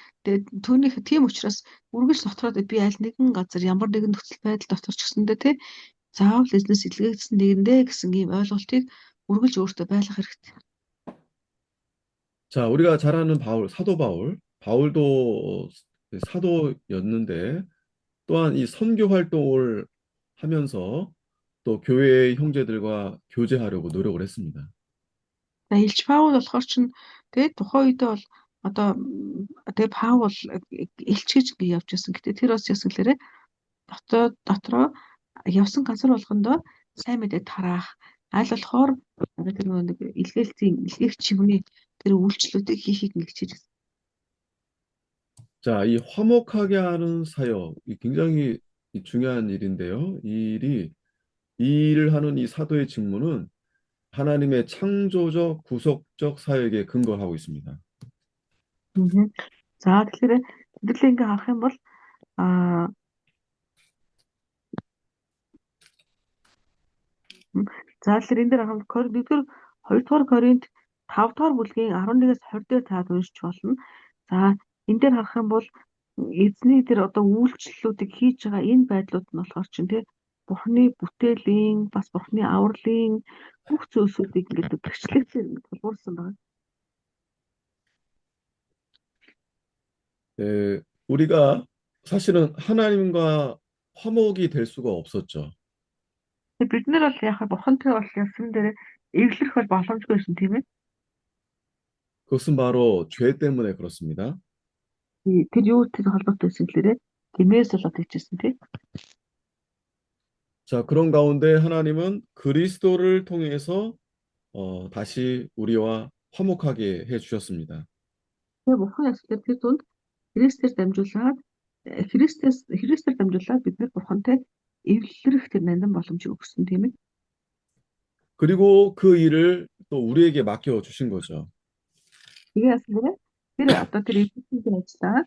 түүнийх тийм учраас үргэлж дотроо би аль нэгэн газар ямар нэгэн нөхцөл байдал дотор ч гэсэндээ тий заавал эзнес илгээгдсэн нэгэндээ гэсэн ийм ойлголтыг үргэлж өөртөө байлгах хэрэгтэй. 자, 우리가 잘 아는 사도 바울도 사도였는데 또한 이 선교 활동을 하면서 또 교회의 형제들과 교제하려고 노력을 했습니다. За Илж Паул болохоор чинь тэгээ тухайн үедээ бол одоо тэгээ Паул элч гэж ингэ явж байсан. Гэтэ тэр бас яасан гэхээр дотроо явсан газар болгондоо сайн мэдээ тараах аль болохоор тэр нэг илгээгч юмны тэр үйлчлүүдийг хийхийг нэг хичээж. 자, 이 화목하게 하는 사역, 이 굉장히 중요한 일인데요. 이 일을 하는 이 사도의 직무는 하나님의 창조적, 구속적 사역에 근거하고 있습니다. За тэгэхээр хэдүүлээ ингээ харах юм бол за тэгэхээр энэ дээр харах нэгдүгээр 2 дугаар Коринт 5 дугаар бүлгийн 11-ээс 20 дээр та уншиж болно. За энэ дээр харах юм бол эзний тэр одоо үйлчлэлүүдийг хийж байгаа энэ байдлууд нь болохоор чинь тий Бурхны бүтээлийн бас Бурхны авралын бүх зүйлсүүдийг ингээд гэрчлэгчээр тулгуурсан байна. 우리가 사실은 하나님과 화목이 될 수가 없었죠. Бид нар бол яхаа Бурхантай бол явсан дээр эвлэрэх бол боломжгүй байсан тийм ээ. 그것은 바로 죄 때문에 그렇습니다. Тэр юутэй холбоотой байсан гэхээр гэмээс болоод хийжсэн тийм. 자, 그런 가운데 하나님은 그리스도를 통해서 다시 우리와 화목하게 해 주셨습니다. Тэгээ бурхан яслаар тэр дунд Христээр дамжуулаад Христээр дамжуулаад бид нар бурхантай эвлэрэх тэр нандин боломжийг өгсөн тийм ээ. 그리고 그 일을 또 우리에게 맡겨 주신 거죠. Тэгээ ясна тэр одоо тэр эвлэрхийн ажлаа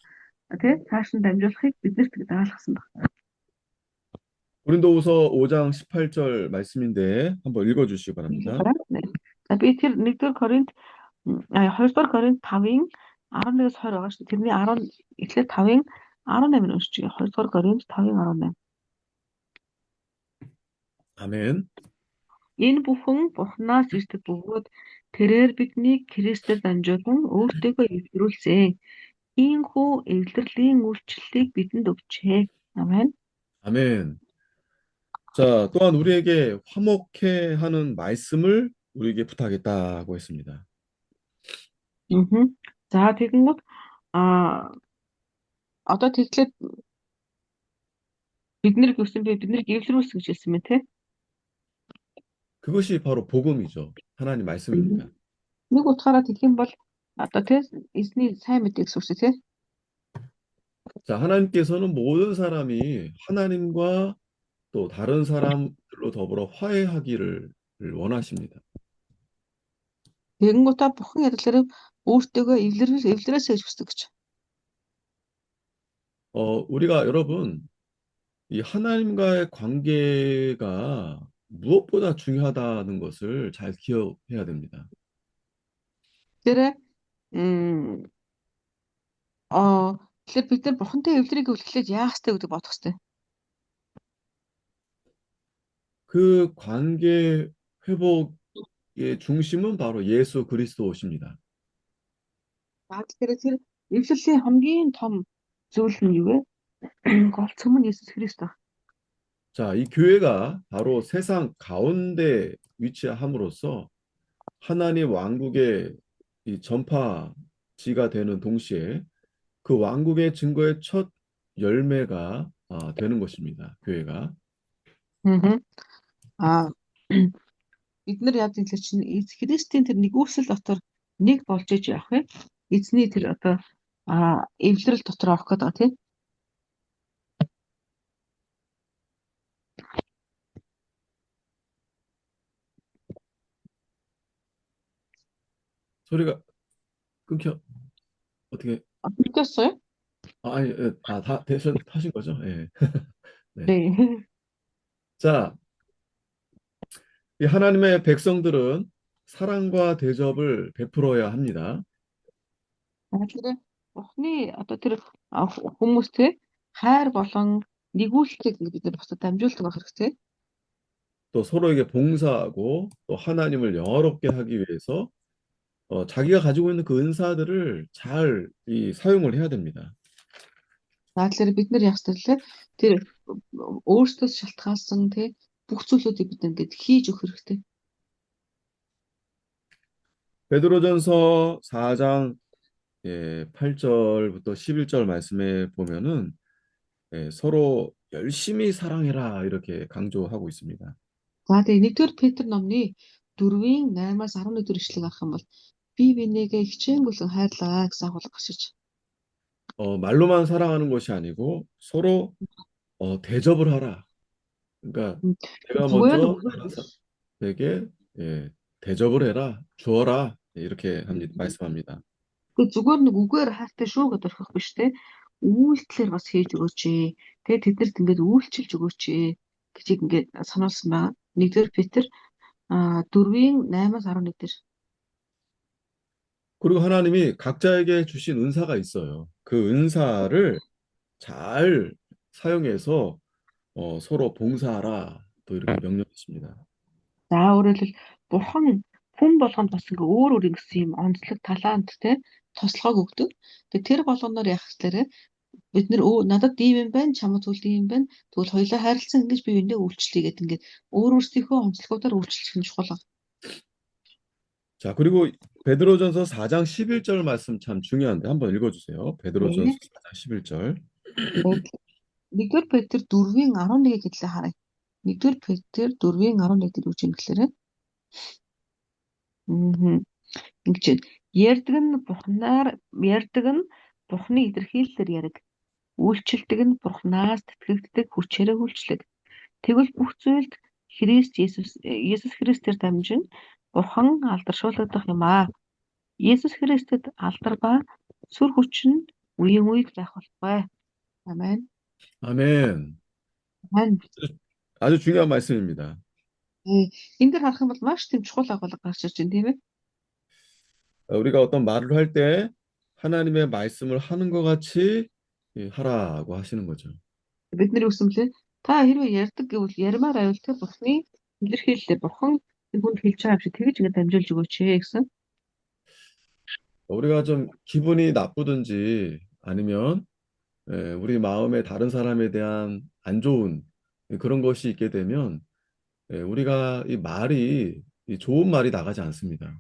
тий цааш нь дамжуулахыг биднэрт даалгасан байна. 고린도후서 5장 18절 말씀인데 한번 읽어 주시기 바랍니다. За би тэр 1-р Коринт 2-р Коринт 5-ын 11-20 байгаа шүү. Тэрний 10 эхлээд 5-ын 18-ыг уншчихъя. 2-р Коринт 5-ын 18. 아멘. Энэ бүхэн Бурханаас ирдэг бөгөөд тэрээр биднийг Христээр дамжуулан өөртөөгөө эвдрүүлсэн. Ийхүү эвлэрлийн үйлчлэлийг бидэнд өгчээ. Амен. 아멘. 자, 또한 우리에게 화목해 하는 말씀을 우리에게 부탁했다고 했습니다. За тэгэнгүүт одоо тэгэхээр биднийг өгсөн би биднийг эвлэрүүлсэн гэж хэлсэн мэн тий. 그것이 바로 복음이죠. 하나님 말씀입니다. Нэг утгаараа тэгэх юм бол одоо тий эзний сайн мэдээг сурч тий. 자, 하나님께서는 모든 사람이 하나님과 또 다른 사람들로 더불어 화해하기를 원하십니다. Тэгэнгүүтээ бурхан ядлаараа өөртөөгөө эвлэрээсэй гэж хүсдэг гэж. 우리가 여러분 이 하나님과의 관계가 무엇보다 중요하다는 것을 잘 기억해야 됩니다. Тэр тэгэхээр бид нар бурхантай эвлэрийг үлдэхлээр яах ёстой гэдэг бодох ёстой. 그 관계 회복의 중심은 바로 예수 그리스도십니다. Тэгэхээр тэр эвлэрлийн хамгийн том зүйл нь юу вэ? Голцом нь Есүс Христ баг. 자, 이 교회가 바로 세상 가운데 위치함으로써 하나님 왕국의 이 전파지가 되는 동시에 그 왕국의 증거의 첫 열매가 되는 것입니다. 교회가. Бид нар яа гэвэл чинь Христийн тэр нэгүсэл дотор нэг болж иж явах вэ? Эзний тэр одоо эвлэрэл дотор авах гэдэг тийм. 소리가 끊겨 어떻게? 끊겼어요? 아니, 다 하신 거죠? 예. 네. 네. 자, 이 하나님의 백성들은 사랑과 대접을 베풀어야 합니다. Тэгэхээр Бурхны одоо тэр хүмүүстэй хайр болон нэгүүлэлтийг бид нар бусдад дамжуулдаг байх хэрэгтэй. 또 서로에게 봉사하고 또 하나님을 영화롭게 하기 위해서 자기가 가지고 있는 그 은사들을 잘 사용을 해야 됩니다. Тэгэхээр бид нар яах ёстой вэ? Тэр өөрсдөө шалтгаалсан тий бүх зүйлүүдийг бид ингээд хийж өгөх хэрэгтэй. 베드로전서 4장 8절부터 11절 말씀에 보면은 서로 열심히 사랑해라 이렇게 강조하고 있습니다. За тэгээ 1-р Петр номны 4-ийн 8-аас 11-р ишлэг авах юм бол бие бинийгээ хичээнгүйлэн хайрлаа гэсэн агуулга гарчиж. 말로만 사랑하는 것이 아니고 서로 대접을 하라. 그러니까 내가 먼저 다른 사람에게 대접을 해라, 주어라 이렇게 말씀합니다. 그 зүгээр нэг үгээр хайртай шүү гэдээ орхих биш те. Үйлчлэлээр бас хийж өгөөч. Тэгээ тэднэрт ингээд үйлчилж өгөөч гэж ингээд сануулсан байна. 1-р Петр 4-ийн 8-аас 11 дээр. 그리고 하나님이 각자에게 주신 은사가 있어요. 그 은사를 잘 사용해서 서로 봉사하라 또 이렇게 명령했습니다. За өөрөөр хэлбэл бурхан хүн болгонд бас ингээ өөр өөр ингэсэн юм онцлог талант те тослогоог өгдөг. Тэгээ тэр болгоноор яах гэхээр бид нэр надад ийм юм байна, чамд зүйл ийм юм байна. Тэгвэл хоёулаа харилцан ингэж бие биендээ үйлчлэе гэдэг ингээд өөр өөрсдийнхөө онцлогуудаар үйлчлэх нь чухал. 자, 그리고 베드로전서 4장 11절 말씀 참 중요한데 한번 읽어주세요. 베드로전서 4장 11절. 1-р Петр 4-ийн 11-ийг хэлээ харъя. 1-р Петр 4-ийн 11 дээр үгж юм гэхээр Мгм. Ингэж байна. Ярьдаг нь Бурхны илэрхийллээр яриг. Үйлчлдэг нь Бурхнаас тэтгэгддэг хүчээрээ үйлчлэг. Тэгвэл бүх зүйлд Есүс Христээр дамжин Бурхан алдаршуулгадах юм аа. Есүс Христэд алдар ба сүр хүч нь үеийн үед байх болтугай. Амен. 아멘. Амен. 아주 중요한 말씀입니다. Энэ дээр харах юм бол маш тийм чухал агуулга гарч ирж байна тийм ээ. 우리가 어떤 말을 할 때 하나님의 말씀을 하는 것 같이 하라고 하시는 거죠. Бидний үсэмлээ та хэрвээ ярьдаг гэвэл ярмаар аюул те Бурхны илэрхийллээ Бурхан тэр хүнд хэлж байгаа юм шиг тэгж ингээд дамжуулж өгөөч гэсэн. 우리가 좀 기분이 나쁘든지 아니면 우리 마음에 다른 사람에 대한 안 좋은 그런 것이 있게 되면 우리가 이 말이 이 좋은 말이 나가지 않습니다.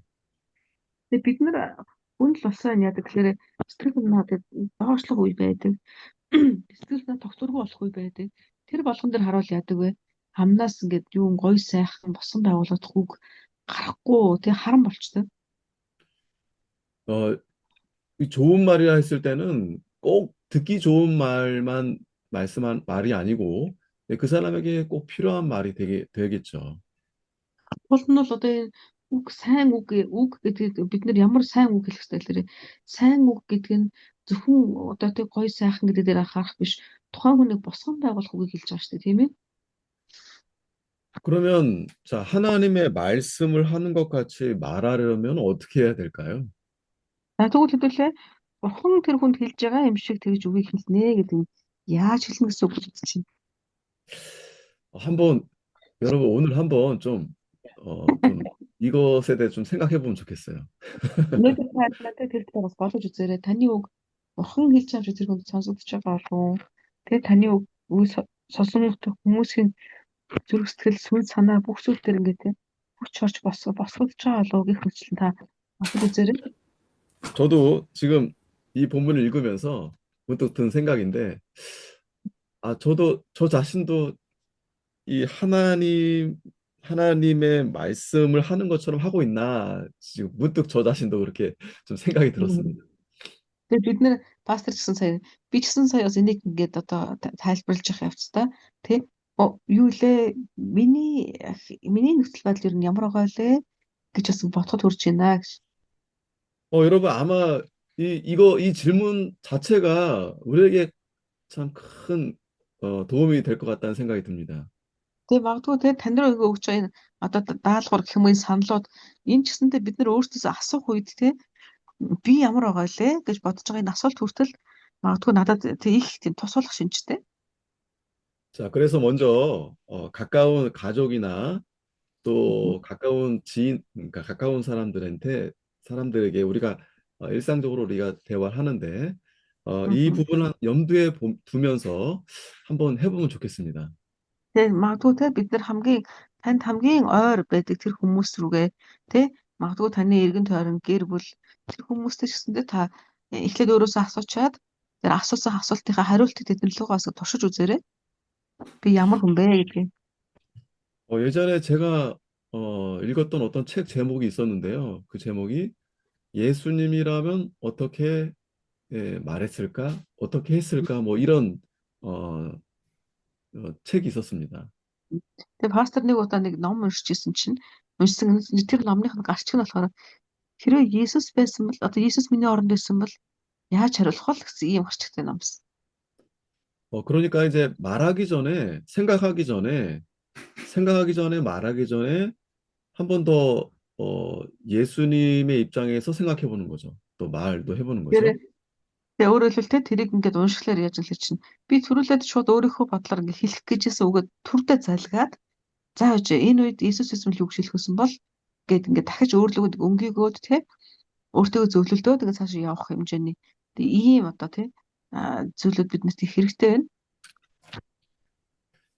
Тэгээ бид нар үнд л болсон яадаг гэхээр сэтгэл хөдлөл надад доошлох үе байдаг. Сэтгэл надад тогтворгүй болох үе байдаг. Тэр болгон дээр харуул яадаг вэ? Амнаас ингээд юу гоё сайхан босон байгууллагах үг гарахгүй тэг харан болчтой. 어, 이 좋은 말이라 했을 때는 꼭 듣기 좋은 말만 말씀한 말이 아니고 그 사람에게 꼭 필요한 말이 되겠죠. Тул нь бол одоо энэ сайн үг гэдэг бид нар ямар сайн үг хэлэх хэрэгтэй гэхээр сайн үг гэдэг нь зөвхөн одоо тэг гоё сайхан гэдэг дээр анхаарах биш. Тухайн хүнийг босгон байгуулах үгийг хэлж байгаа шүү дээ, тийм ээ. 그러면 자, 하나님의 말씀을 하는 것 같이 말하려면 어떻게 해야 될까요? За тэгвэл хэдүүлээ бурхан тэр хүнд хэлж байгаа юм шиг тэгж үгийг хэлнэ гэдэг нь яаж хэлнэ гэсэн үг хэлж байна. 한번 여러분 오늘 한번 좀 이것에 대해 좀 생각해 보면 좋겠어요. Өнөөдөр та надад тэр дээр бас бодож үзээрэй. Таны үг бурхан хэлж байгаа юм шиг тэр хүнд сонсогдож байгаа болов уу? Тэгээ таны үг сонсон хүмүүсийн зүрх сэтгэл сүнс санаа бүх зүйл дээр ингээд хүч орж босгодож байгаа болов уу гэх мэтлэн та бодож үзээрэй. 저도 지금 이 본문을 읽으면서 문득 든 생각인데, 저도 저 자신도 이 하나님의 말씀을 하는 것처럼 하고 있나, 지금 문득 저 자신도 그렇게 좀 생각이 들었습니다. Тэгээд бид нэр пастор гэсэн сая би ч гэсэн сая бас энийг ингээд одоо тайлбарлаж явах явцдаа тий юу лээ миний нөхцөл байдал ер нь ямар байгаа лээ гэж бас бодоход хүрч байна гэж. 여러분 아마 이 질문 자체가 우리에게 참 큰 도움이 될 것 같다는 생각이 듭니다. Тэгээ магадгүй тий тань руу өгөө өгч байгаа энэ одоо даалгавар гэх юм уу энэ саналууд энэ ч гэсэндээ бид нар өөрсдөөсөө асуух үед тий би ямар байгаа лээ гэж бодож байгаа энэ асуулт хүртэл магадгүй надад тий их тийм тусуулах шинжтэй. 자, 그래서 먼저 가까운 가족이나 또 가까운 지인, 그러니까 가까운 사람들에게 우리가 일상적으로 우리가 대화를 하는데 이 부분을 염두에 두면서 한번 해보면 좋겠습니다. Тэгээ магадгүй те бид нар танд хамгийн ойр байдаг тэр хүмүүс рүүгээ те магадгүй таны эргэн тойрон гэр бүл тэр хүмүүстэй ч гэсэндээ та эхлээд өөрөөсөө асуучаад тэр асуусан асуултынхаа хариултыг тэдэн лугаас туршиж үзээрэй. Би ямар хүн бэ гэдгийг. 예전에 제가 읽었던 어떤 책 제목이 있었는데요. 그 제목이 예수님이라면 어떻게 말했을까? 어떻게 했을까? 뭐 이런 책이 있었습니다. Тэгээ пастор нэг удаа нэг ном уншижсэн чинь уншсан тэр номных нь гарч нь болохоор хэрвээ Есүс байсан бол одоо Есүс миний оронд байсан бол яаж хариулах вэ гэсэн ийм гарчтай номс. 그러니까 이제 생각하기 전에 말하기 전에 한 번 더 예수님의 입장에서 생각해 보는 거죠. 또 말도 해보는 거죠. Тэгээ өөрөөр хэлбэл те тэрийг ингээд уншихлаар яаж л чинь би төрүүлээд шууд өөрийнхөө бодлоор ингээд хэлэх гэжсэн үгээд төрдөө залгаад за хөөж энэ үед Иесус эсвэл юу гэж хэлэх байсан бол гээд ингээд дахиж өөрлөгөд өнгийгөөд те өөртөө зөвлөлдөө тэгээ цааш явах хэмжээний ийм одоо те зүйлүүд биднэрт их хэрэгтэй байна.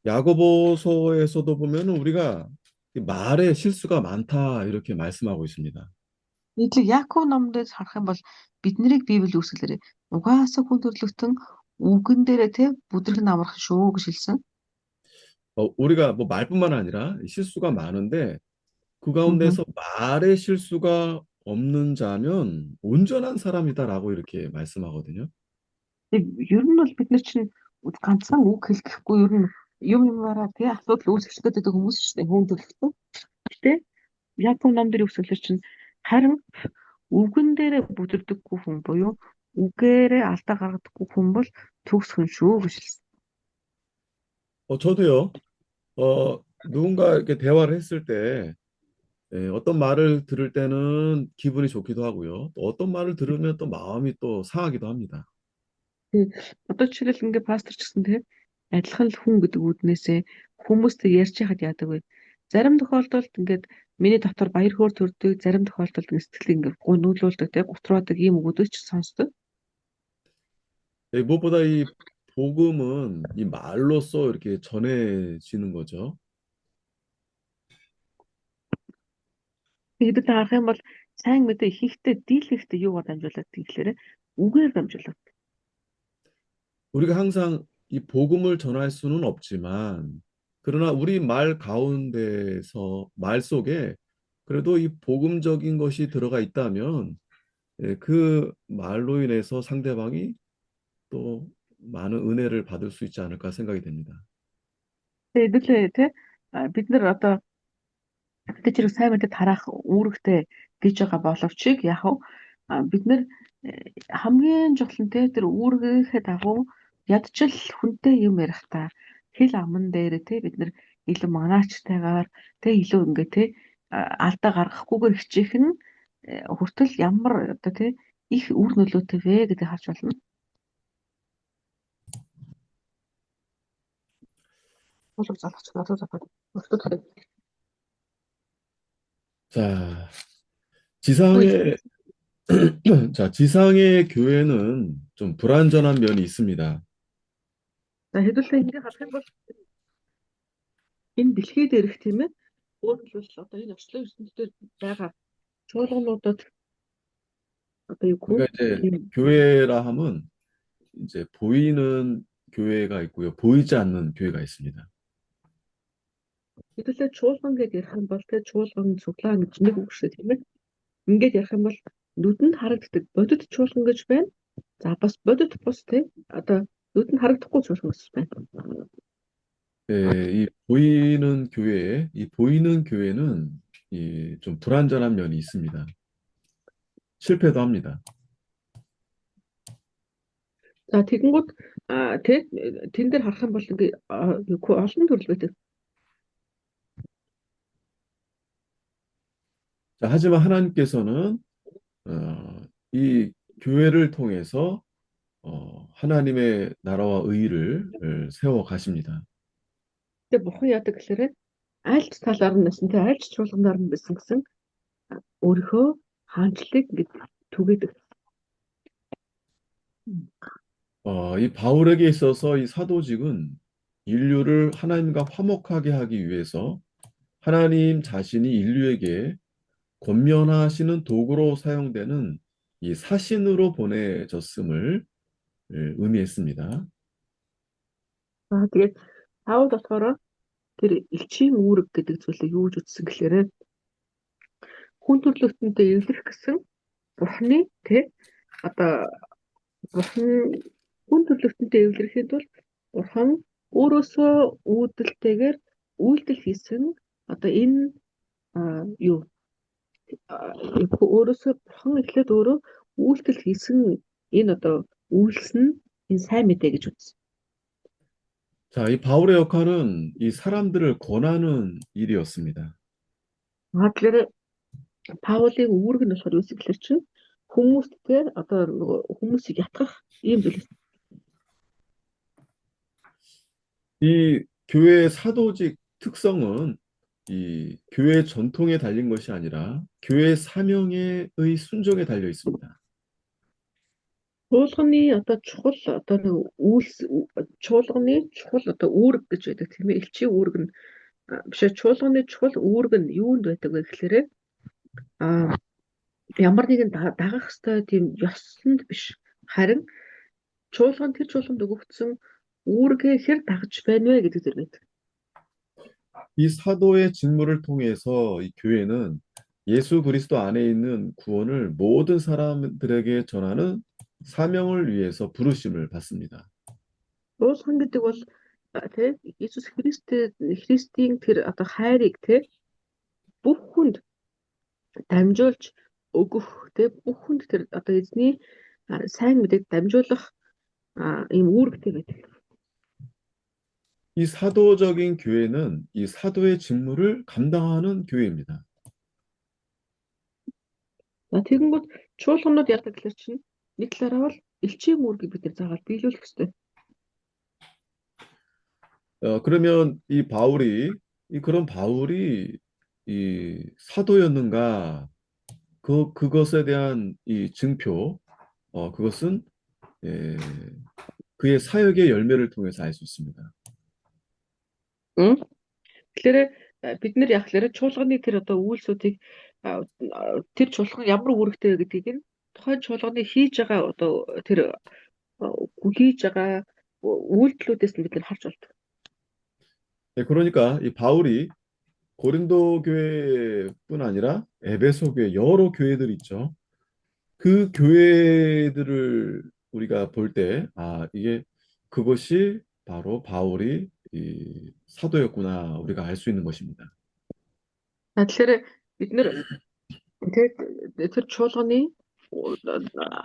야고보서에서도 보면은 우리가 말에 실수가 많다 이렇게 말씀하고 있습니다. Нийтлэг Яаков номдод харах юм бол биднийг Библи үүсгэлээрээ угаасаа хүн төрлөختөн үгэн дээрээ те бүдрэх намрах шүү гэж хэлсэн. 우리가 뭐 말뿐만 아니라 실수가 많은데 그 음. 가운데서 말의 실수가 없는 자면 온전한 사람이다라고 이렇게 말씀하거든요. Ер нь бол бид нар чинь ганцхан үг хэлэхгүй ер нь юмараа тий асуудал үүсгэж гэдэг хүмүүс шүү дээ хүн төрөлхтөн. Гэтэ яг хүн ном дээр үсгэлэр чинь харин үгэн дээрээ бүдэрдэггүй хүн буюу үгээрээ алдаа гаргадаггүй хүн бол төгс хүн шүү гэж хэлсэн. 저도요. 누군가 이렇게 대화를 했을 때 어떤 말을 들을 때는 기분이 좋기도 하고요. 또 어떤 말을 들으면 또 마음이 또 상하기도 합니다. Тий. Одоо жишээлбэл ингээ пастор ч гэсэн тий адилхан л хүн гэдэг үүднээсээ хүмүүстэй ярьж хахад яадаг вэ? Зарим тохиолдолд ингээд миний дотор баяр хөөр төрдөг, зарим тохиолдолд ингээд сэтгэл ингээ гунуулдаг тий гутраадаг ийм өгөөдөж ч сонсдог. 무엇보다 이 복음은 이 말로써 이렇게 전해지는 거죠. Хэдэл харах юм бол сайн мэдээ ихэнхдээ дийлэхдээ юугаар дамжуулаад гэхээр үгээр дамжуулаад. 우리가 항상 이 복음을 전할 수는 없지만, 그러나 우리 말 가운데서 말 속에 그래도 이 복음적인 것이 들어가 있다면 그 말로 인해서 상대방이 또 많은 은혜를 받을 수 있지 않을까 생각이 됩니다. Хэдэл тий бид нар одоо бид зэрэг сайн мэдээ тараах үүрэгтэй гэж байгаа боловч яг бид нар хамгийн чухал нь тэр үүргийнхээ дагуу ядчил хүнтэй юм ярих та хэл аман дээр те бид нар илүү манаачтайгаар те илүү ингээ те алдаа гаргахгүйгээр хичээх нь хүртэл ямар одоо те их үр нөлөөтэй вэ гэдгийг харж байна. Болов залгах надад запад. Өөртөө 자, үгүй. 지상의 자, 지상의 교회는 좀 불완전한 면이 있습니다. За хэдүүлээ ингээ харах юм бол энэ дэлхий дээрх тийм ээ өөрөлдвөл одоо энэ орчлон ертөнцийн байгаа чуулгануудад одоо юу гэх 우리가 이제 тийм 교회라 함은 이제 보이는 교회가 있고요. 보이지 않는 교회가 있습니다. хэдүүлээ чуулган гэдээ ярих юм бол тэгээ чуулган цуглаан гэж нэг үг шүү тийм ээ. Ингээд ярих юм бол нүдэнд харагддаг бодит чуулган гэж байна. За бас бодит бус тийм одоо нүдэнд харагдахгүй чуулган гэж байна. 이 보이는 교회는 이 좀 불완전한 면이 있습니다. 실패도 합니다. За тэгэнгүүт тэг тэн дээр харах юм бол ингээ олон төрөл байдаг. 자, 하지만 하나님께서는 이 교회를 통해서 하나님의 나라와 의를 세워 가십니다. Тэгээ бурхан яадаг гэхээр аль ч талаар нь нэсэн тэг аль ч чуулганаар нь байсан гэсэн өөрийнхөө хаанчлалыг ингээд түгээдэг. 이 바울에게 있어서 이 사도직은 인류를 하나님과 화목하게 하기 위해서 하나님 자신이 인류에게 권면하시는 도구로 사용되는 이 사신으로 보내졌음을 의미했습니다. Тэгээд Паул болохоор тэр элчийн үүрэг гэдэг зүйлийг юу гэж үзсэн гэхээр хүн төрлөختөнтэй эвлэрэх гэсэн бурхны тий одоо бурхан хүн төрлөختөнтэй эвлэрэхийн тулд бурхан өөрөөсөө үүдэлтэйгээр үйлдэл хийсэн одоо энэ юу өөрөөсөө бурхан эхлээд өөрөө үйлдэл хийсэн энэ одоо үйлс нь энэ сайн мэдээ гэж үзсэн. 자, 이 바울의 역할은 이 사람들을 권하는 일이었습니다. Тэгэхээр Паулийн үүрэг нь болохоор юу гэхээр чинь хүмүүстэй одоо хүмүүсийг ятгах ийм зүйл. 이 교회의 사도직 특성은 이 교회 전통에 달린 것이 아니라 교회 사명의 순종에 달려 있습니다. Чуулганы одоо чухал одоо нэг үйлс чуулганы чухал одоо үүрэг гэж байдаг тийм ээ. Элчийн үүрэг нь биш чуулганы чухал үүрэг нь юунд байдаг вэ гэхээр ямар нэгэн дагах ёстой тийм ёсонд биш. Харин тэр чуулганд өгөгдсөн үүргээ хэр дагж байна вэ гэдэг зэрэг байдаг. 이 사도의 직무를 통해서 이 교회는 예수 그리스도 안에 있는 구원을 모든 사람들에게 전하는 사명을 위해서 부르심을 받습니다. Уулсан гэдэг бол тий Иесус Христийн тэр одоо хайрыг тий бүх хүнд дамжуулж өгөх тий бүх хүнд тэр одоо эзний сайн мэдээг дамжуулах ийм үүрэгтэй байдаг. 이 사도적인 교회는 이 사도의 직무를 감당하는 교회입니다. Тэгэнгүүт чуулганууд яадаг гэхэлэр чинь нэг талаараа бол элчийн үүргийг бид нар заавал биелүүлэх ёстой. 그러면 이 바울이 그런 바울이 이 사도였는가? 그것에 대한 이 증표, 그것은 예, 그의 사역의 열매를 통해서 알 수 있습니다. Мм. Тэгэхээр бид нар яг л чуулганы тэр одоо үйлсүүдийг тэр чуулган ямар үүрэгтэй вэ гэдгийг нь тухайн чуулганы хийж байгаа одоо тэр хийж байгаа үйлдэлүүдээс нь бид нар харж болдог. 네, 그러니까 이 바울이 고린도 교회뿐 아니라 에베소 교회 여러 교회들 있죠. 그 교회들을 우리가 볼 때, 이게 그것이 바로 바울이 이 사도였구나 우리가 알 수 있는 것입니다. Тэгэхээр бид нар тэр чуулганы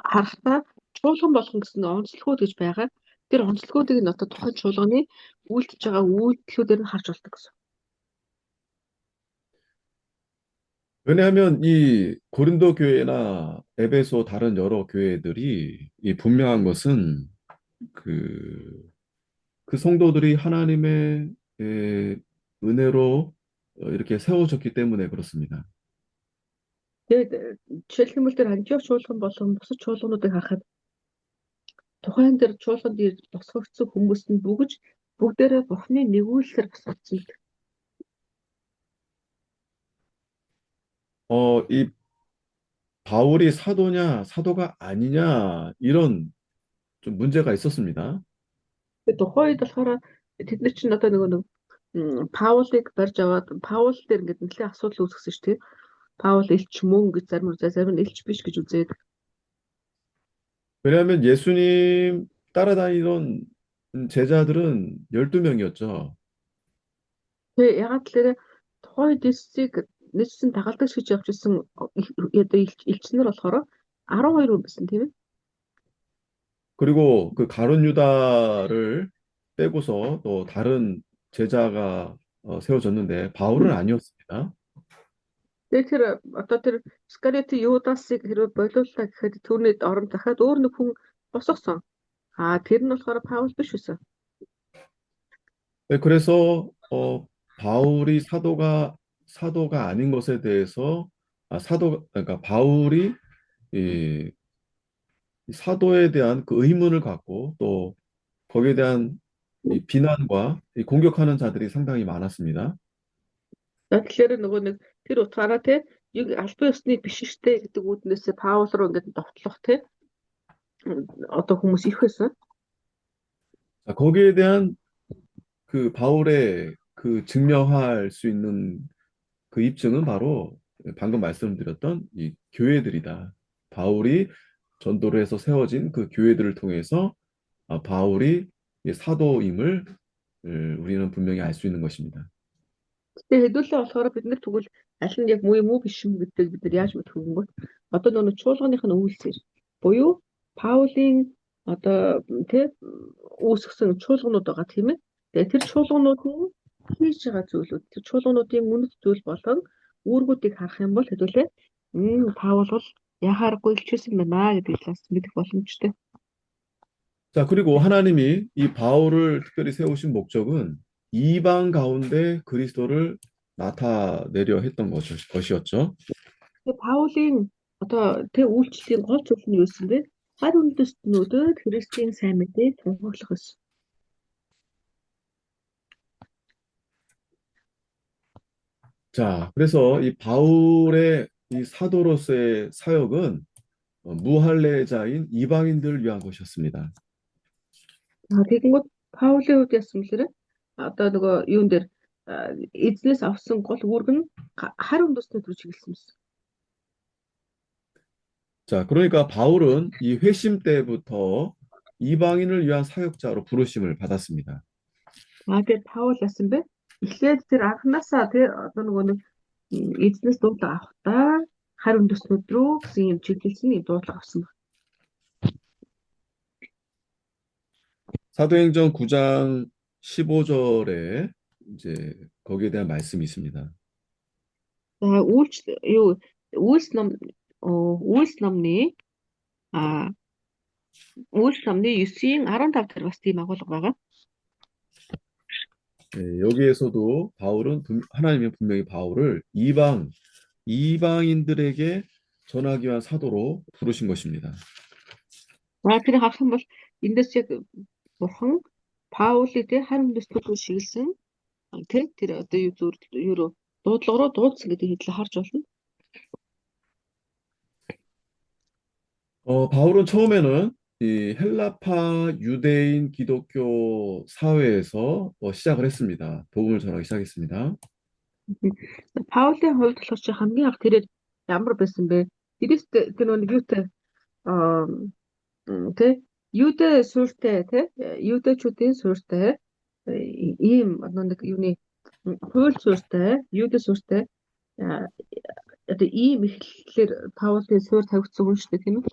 харахтаа чуулган болгон гэсэн онцлогуд гэж байгаа. Тэр онцлогуудыг нь одоо тухайн чуулганы үйлдэж байгаа үйлдэлүүдээр нь харж болдог гэсэн. 왜냐하면 이 고린도 교회나 에베소 다른 여러 교회들이 이 분명한 것은 그, 그 성도들이 하나님의 은혜로 이렇게 세워졌기 때문에 그렇습니다. Тэгээд жишээлбэл тэр Антиох чуулган болон бусад чуулгануудыг харахад тухайн тэр чуулганд босгогдсон хүмүүс нь бүгдээрээ Бурхны нэгүүлсээр босгогдсон гэдэг. 이 바울이 사도냐, 사도가 아니냐, 이런 좀 문제가 있었습니다. Тэгээд тухайн үед болохоор тэд нар чинь одоо нэг Паулыг барьж аваад Паул дээр ингээд нэлээд асуудал үүсгэсэн шүү дээ. Паул элч мөн гэж зарим нь элч биш гэж үзээд. 왜냐하면 예수님 따라다니던 제자들은 12명이었죠. Тэгээ ягаад тэлээ тухайн үед Иесийг нэгсэн дагалдаг шиж явж исэн одоо элчнэр болохоор 12 хүн байсан тийм ээ. 그리고 그 가룟 유다를 빼고서 또 다른 제자가 세워졌는데 바울은 아니었습니다. Тэгээ тэр одоо тэр Скарити Юдасыг хэрвээ болиуллаа гэхэд түүний оронд дахиад өөр нэг хүн босгосон. Тэр нь болохоор Паул биш байсан. 네, 그래서 바울이 사도가 아닌 것에 대해서 그러니까 바울이 이 사도에 대한 그 의문을 갖고 또 거기에 대한 이 비난과 이 공격하는 자들이 상당히 많았습니다. Тэгэхээр нөгөө нэг тэр утгаараа те албан ёсны биш штэ гэдэг үүднээс Паул руу ингээд довтлох те одоо хүмүүс их байсан. 자, 거기에 대한 그 바울의 그 증명할 수 있는 그 입증은 바로 방금 말씀드렸던 이 교회들이다. 바울이 전도를 해서 세워진 그 교회들을 통해서 바울이 사도임을 우리는 분명히 알 수 있는 것입니다. Тэгээ хэдүүлээ болохоор бид нар тэгвэл аль нь яг муу юм уу биш юм гэдэг бид нар яаж мэдэх вэ? Одоо нөгөө чуулганых нь үйлсээр буюу Паулийн одоо тэ үүсгэсэн чуулганууд байгаа тийм ээ. Тэгээ тэр чуулганууд нь хийж байгаа зүйлүүд тэр чуулгануудын үнэт зүйл болгон үүргүүдийг харах юм бол хэдүүлээ Паул бол яхааргүй илчсэн байна гэдэг талаас мэдэх боломжтой. 자, 그리고 하나님이 이 바울을 특별히 세우신 목적은 이방 가운데 그리스도를 나타내려 했던 것이었죠. Тэгээ Паулийн одоо тэг үйлчлэлийн гол зүйл нь юу гэсэн бэ? Хар үндэстнүүдэд Христийн сайн мэдээг тунхаглах гэсэн. 자, 그래서 이 바울의 이 사도로서의 사역은 무할례자인 이방인들을 위한 것이었습니다. Тэгэнгүүт Паулийн хувьд яасан бэлэрэ? Одоо нөгөө юун дээр эзнээс авсан гол үүрэг нь харь үндэстнүүд рүү чиглэсэн байсан. 자, 그러니까 바울은 이 회심 때부터 이방인을 위한 사역자로 부르심을 받았습니다. Тэгээд Паул яасан бэ? Эхлээд тэр анханасаа тэр одоо нөгөө нэг эзнээс дуудлага авахдаа харь үндэстнүүд рүү гэсэн юм чиглэлсэн юм дуудлага авсан байна. 사도행전 9장 15절에 이제 거기에 대한 말씀이 있습니다. За Үйлс номны а Үйлс номны 9-ийн 15 дээр бас тийм агуулга байгаа. 여기에서도 바울은 하나님이 분명히 바울을 이방인들에게 전하기 위한 사도로 부르신 것입니다. Тэр харах юм бол эндээс яг бурхан Паулыг тэр харь үндэстнүүд рүү шиглэсэн тэр одоо юу дуудлага руу дуудсан гэдэг хэдлээ харж болно. 바울은 처음에는 이 헬라파 유대인 기독교 사회에서 시작을 했습니다. 복음을 전하기 시작했습니다. Паулийн хувьд болохоор чи хамгийн анх тэрээр ямар байсан бэ? Тэрээс тэр нэг юутай тэ юудэ суурьтай тэ юудэчүүдийн суурьтай ийм нэг юуны хууль суурьтай юудэ суурьтай одоо ийм ихлэлээр Паулийн суурь тавигдсан хүн шүү дээ тийм үү?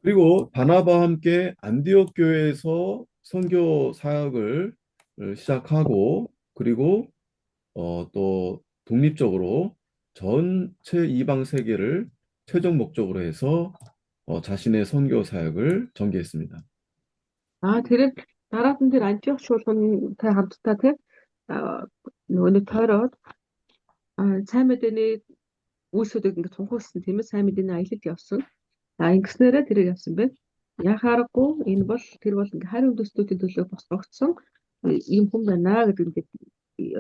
그리고 바나바와 함께 안디옥 교회에서 선교 사역을 시작하고 그리고 또 독립적으로 전체 이방 세계를 최종 목적으로 해서 자신의 선교 사역을 전개했습니다. Тэр дараад нь тэр Антиох чуулгантай хамтдаа тэ нөгөө нэг тойроод сайн мэдээний үйлсүүдийг ингээд тунхагласан тийм ээ, сайн мэдээний аялалд явсан. Ингэснээрээ тэр явсан бэ. Яхаарахгүй энэ бол тэр бол ингээ харь үндэстнүүдийн төлөө босгогдсон ийм хүн байна гэдэг ингээд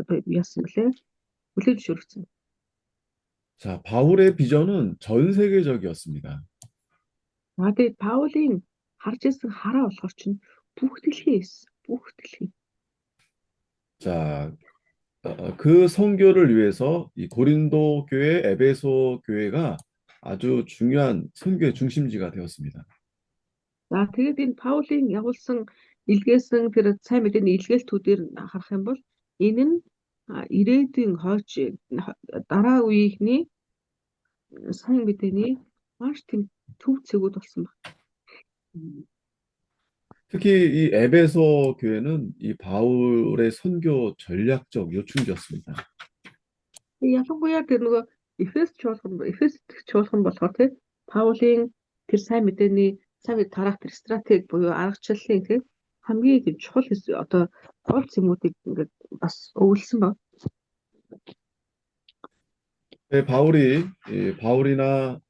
одоо яасан блэ? Хүлээж зөвшөөрсөн. 자, 바울의 비전은 전 세계적이었습니다. Тэгээд Паулийн харж ирсэн хараа болохоор чинь бүх дэлхий эс. Бүх дэлхий. 자, 그 선교를 위해서 이 고린도 교회, 에베소 교회가 아주 중요한 선교의 중심지가 되었습니다. Тэгээд энэ Паулийн явуулсан илгээсэн тэр сайн мэдээний илгээлтүүдээр харах юм бол энэ нь ирээдүйн хойч дараа үеийнхний сайн мэдээний маш тийм төв цэгүүд болсон байна. 특히 이 에베소 교회는 이 바울의 선교 전략적 요충지였습니다. Ялангуяа тэр нөгөө Эфес чуулган болохоор тий Паулийн тэр сайн мэдээний тарах тэр стратеги буюу аргачлалын тий хамгийн тийм чухал одоо гол зэмүүдийг ингээд бас өвлсөн баг. 바울이나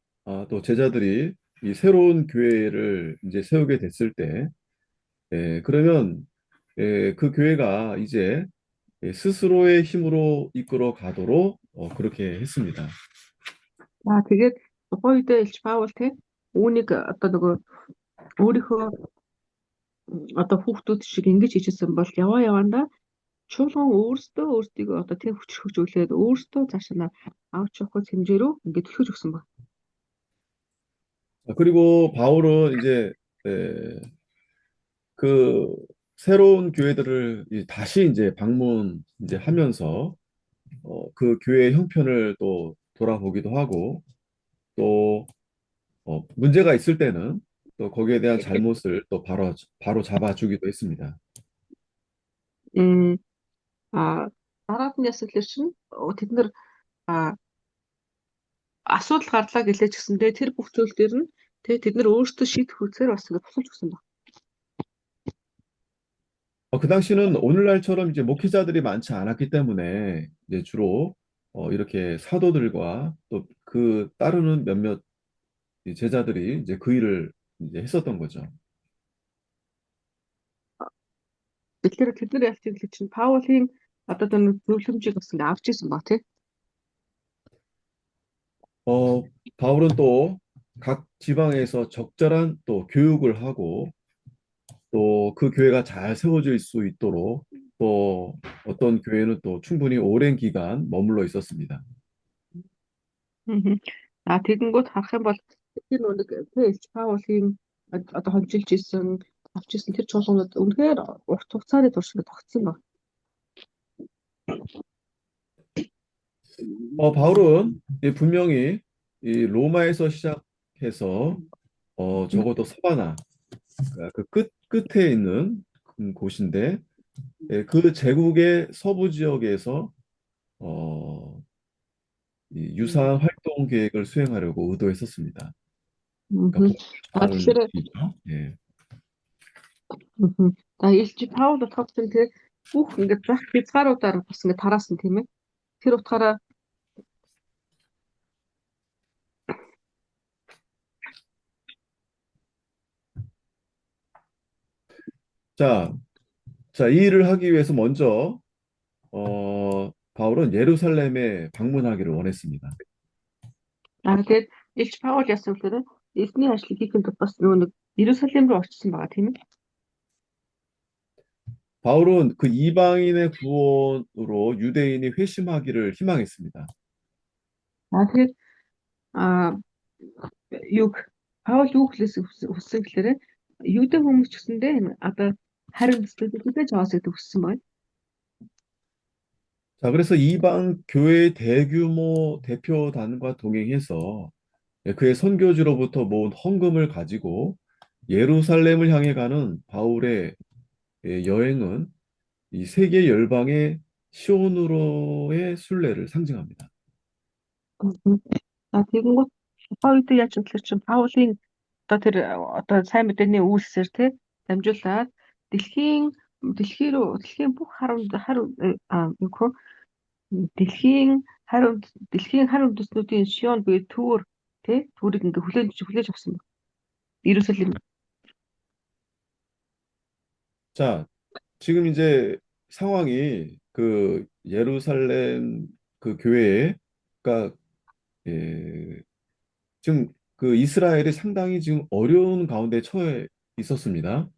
또 제자들이 이 새로운 교회를 이제 세우게 됐을 때, 그러면 그 교회가 이제 스스로의 힘으로 이끌어 가도록 그렇게 했습니다. Тэгээд тухайн үедээ Илч Паул тий үүнийг одоо нөгөө өөрийнхөө одоо хүүхдүүд шиг ингэж хийжсэн бол явандаа чуулган өөрсдөө одоо тийм хүчрхэгжүүлээд өөрсдөө цаашаа авч явах хэмжээрөө ингээд төлөвлөж өгсөн баг. 그리고 바울은 이제 그 새로운 교회들을 다시 이제 방문 이제 하면서 그 교회의 형편을 또 돌아보기도 하고 또 문제가 있을 때는 또 거기에 대한 잘못을 또 바로 잡아주기도 했습니다. Дараад нь ясэлэр чинь тэд нар асуудал гарлаа гэлээ ч гэсэндээ тэр бүх зүйл дээр нь тэд нар өөрсдөө шийдэх хүсээр бас ингэ тусалж өгсөн баг. 그 당시는 오늘날처럼 이제 목회자들이 많지 않았기 때문에 이제 주로 이렇게 사도들과 또 그 따르는 몇몇 제자들이 이제 그 일을 이제 했었던 거죠. Тэгэхээр тэд нар ялч хэлэх чинь Паулийн одоо тэр зөвлөмжийг бас ингэ авч ирсэн баг тий. 바울은 또 각 지방에서 적절한 또 교육을 하고 또 그 교회가 잘 세워질 수 있도록 또 어떤 교회는 또 충분히 오랜 기간 머물러 있었습니다. Мгм. Тэгэнгүүт харах юм бол тэр нэг Пэлж Паулийн одоо хончилж исэн авч исэн тэр чуулганууд үнэхээр урт хугацааны турш ингэ тогтсон баг. 바울은 분명히 이 로마에서 시작해서 적어도 서바나 그러니까 그 끝에 있는 곳인데 그 제국의 서부 지역에서 어, 이 유사한 활동 계획을 수행하려고 의도했었습니다. 그러니까 Мгм. 보잘 Тэгэхээр 느끼죠. 예. мгм. Илж Паул болохоор тэр бүх ингэ зах хязгааруудаар бас ингэ тараасан тийм ээ. Тэр утгаараа 자, 자, 이 일을 하기 위해서 먼저 바울은 예루살렘에 방문하기를 원했습니다. тэгээд Илж Паул яасан гэхээр эзний ажлыг хийхэд бас нөгөө нэг Иерусалим руу очсон байгаа тийм ээ. 바울은 그 이방인의 구원으로 유대인이 회심하기를 희망했습니다. Тэгээд а юу Паул юу хүссэн гэхээр юудын хүмүүс ч гэсэндээ одоо харин бүсдүүд хүлээж аваас гэдэг хүссэн байна. 자, 그래서 이방 교회 대규모 대표단과 동행해서 그의 선교지로부터 모은 헌금을 가지고 예루살렘을 향해 가는 바울의 여행은 이 세계 열방의 시온으로의 순례를 상징합니다. Тэгэнгүүт Паулд яаж вэ гэхээр чинь Паулийн одоо тэр одоо сайн мэдээний үйлсээр те дамжуулаад дэлхийн дэлхийн бүх юу гэх вэ? Дэлхийн дэлхийн хар үндэстнүүдийн Шион буюу Түүр те Түүрийг ингээ хүлээж авсан байна. Иерусалим. 자, 지금 이제 상황이 그 예루살렘 그 교회가 예, 지금 그 이스라엘이 상당히 지금 어려운 가운데 처해 있었습니다.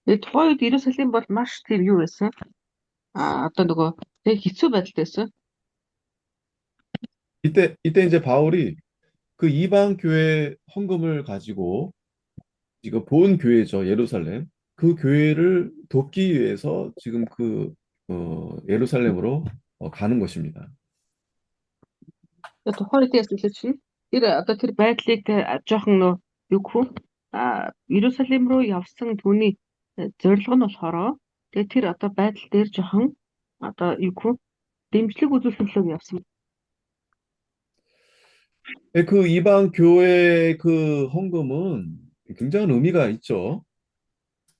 Тэгээд тухайн үед Иерусалим бол маш тийм юу байсан? Одоо нөгөө тэг хэцүү байдалтай байсан. 이때 이제 바울이 그 이방 교회 헌금을 가지고 지금 본 교회죠, 예루살렘. 그 교회를 돕기 위해서 지금 예루살렘으로 가는 것입니다. Тэгээд тухайн үед яасан гэхээр чинь тэр одоо тэр байдлыг жоохон нөө юу гэх вэ? Иерусалим руу явсан түүний зорилго нь болохоор тэгээд тэр одоо байдал дээр жоохон одоо юу гэх вэ? Дэмжлэг үзүүлсэн төлөө явсан. 그 이방 교회 그 헌금은 굉장한 의미가 있죠.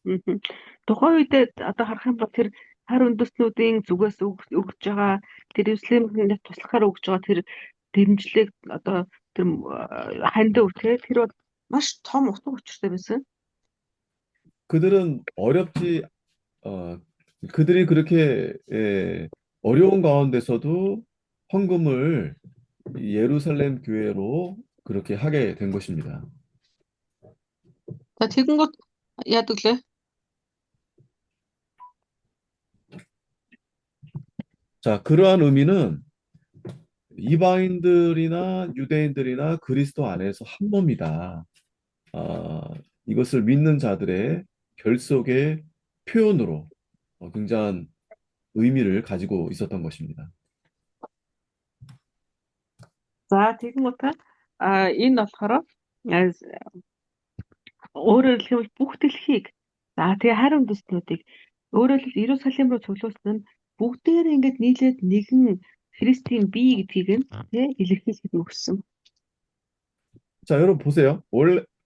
Мгм. Тухайн үед одоо харах юм бол тэр хар үндэстнүүдийн зүгээс өгж байгаа тэр Иерусалимд туслахаар өгж байгаа тэр дэмжлэг одоо тэр хандив тэр бол маш том утга учиртай байсан. 그들은 어, 그들이 그렇게 어려운 가운데서도 헌금을 이 예루살렘 교회로 그렇게 하게 된 것입니다. За тэгэнгүүт яадаг лээ. 자, 그러한 의미는 이방인들이나 유대인들이나 그리스도 안에서 한 몸이다. 아, 이것을 믿는 자들의 결속의 표현으로 굉장한 의미를 가지고 있었던 것입니다. За тэгэнгүүт энэ болохоор өөрөөр хэлбэл бүх дэлхийг тэгээ харь үндэстнүүдийг өөрөөр хэлбэл Иерусалим руу цуглуулсан нь бүгдээр ингээд нийлээд нэгэн Христийн бие гэдгийг нь тий илэрхийлэхэд өгсөн. 자, 여러분 보세요.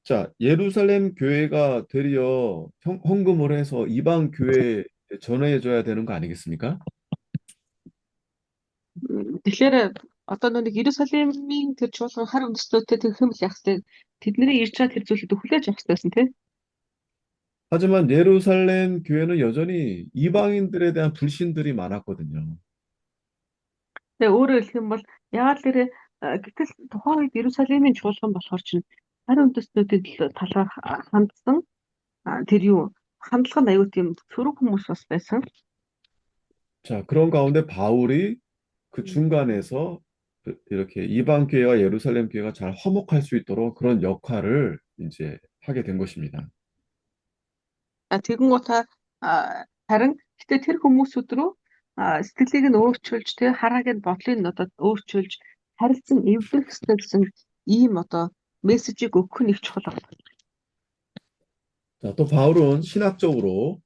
자, 예루살렘 교회가 되려 헌금을 해서 이방 교회에 전해줘야 되는 거 아니겠습니까? Тэгэхээр одоо нэг Иерусалимийн тэр чуулган харь үндэстнүүдтэй тэгэх юм л яах вэ? Тэдний ирж байгаа тэр зүйлүүд хүлээж авах хэрэгтэйсэн тий. 하지만 예루살렘 교회는 여전히 이방인들에 대한 불신들이 많았거든요. Тэгээ өөрөөр хэлэх юм бол яагаад тэр гэтэл тухайн үед Иерусалимийн чуулган болохоор чинь харь үндэстнүүдийн талаар хандсан тэр юу хандлага нь аюу тийм сөрөг хүмүүс бас байсан. 자, 그런 가운데 바울이 그 중간에서 이렇게 이방 교회와 예루살렘 교회가 잘 화목할 수 있도록 그런 역할을 이제 하게 된 것입니다. Тэгэн гутаа харин гэтээ тэр хүмүүсүүд рүү сэтгэлийг нь өөрчилж тэг харааг нь бодлыг нь одоо өөрчилж харилцан эвлэх ёстой гэсэн ийм одоо мессежийг өгөх нь их чухал байна. 자, 또 바울은 신학적으로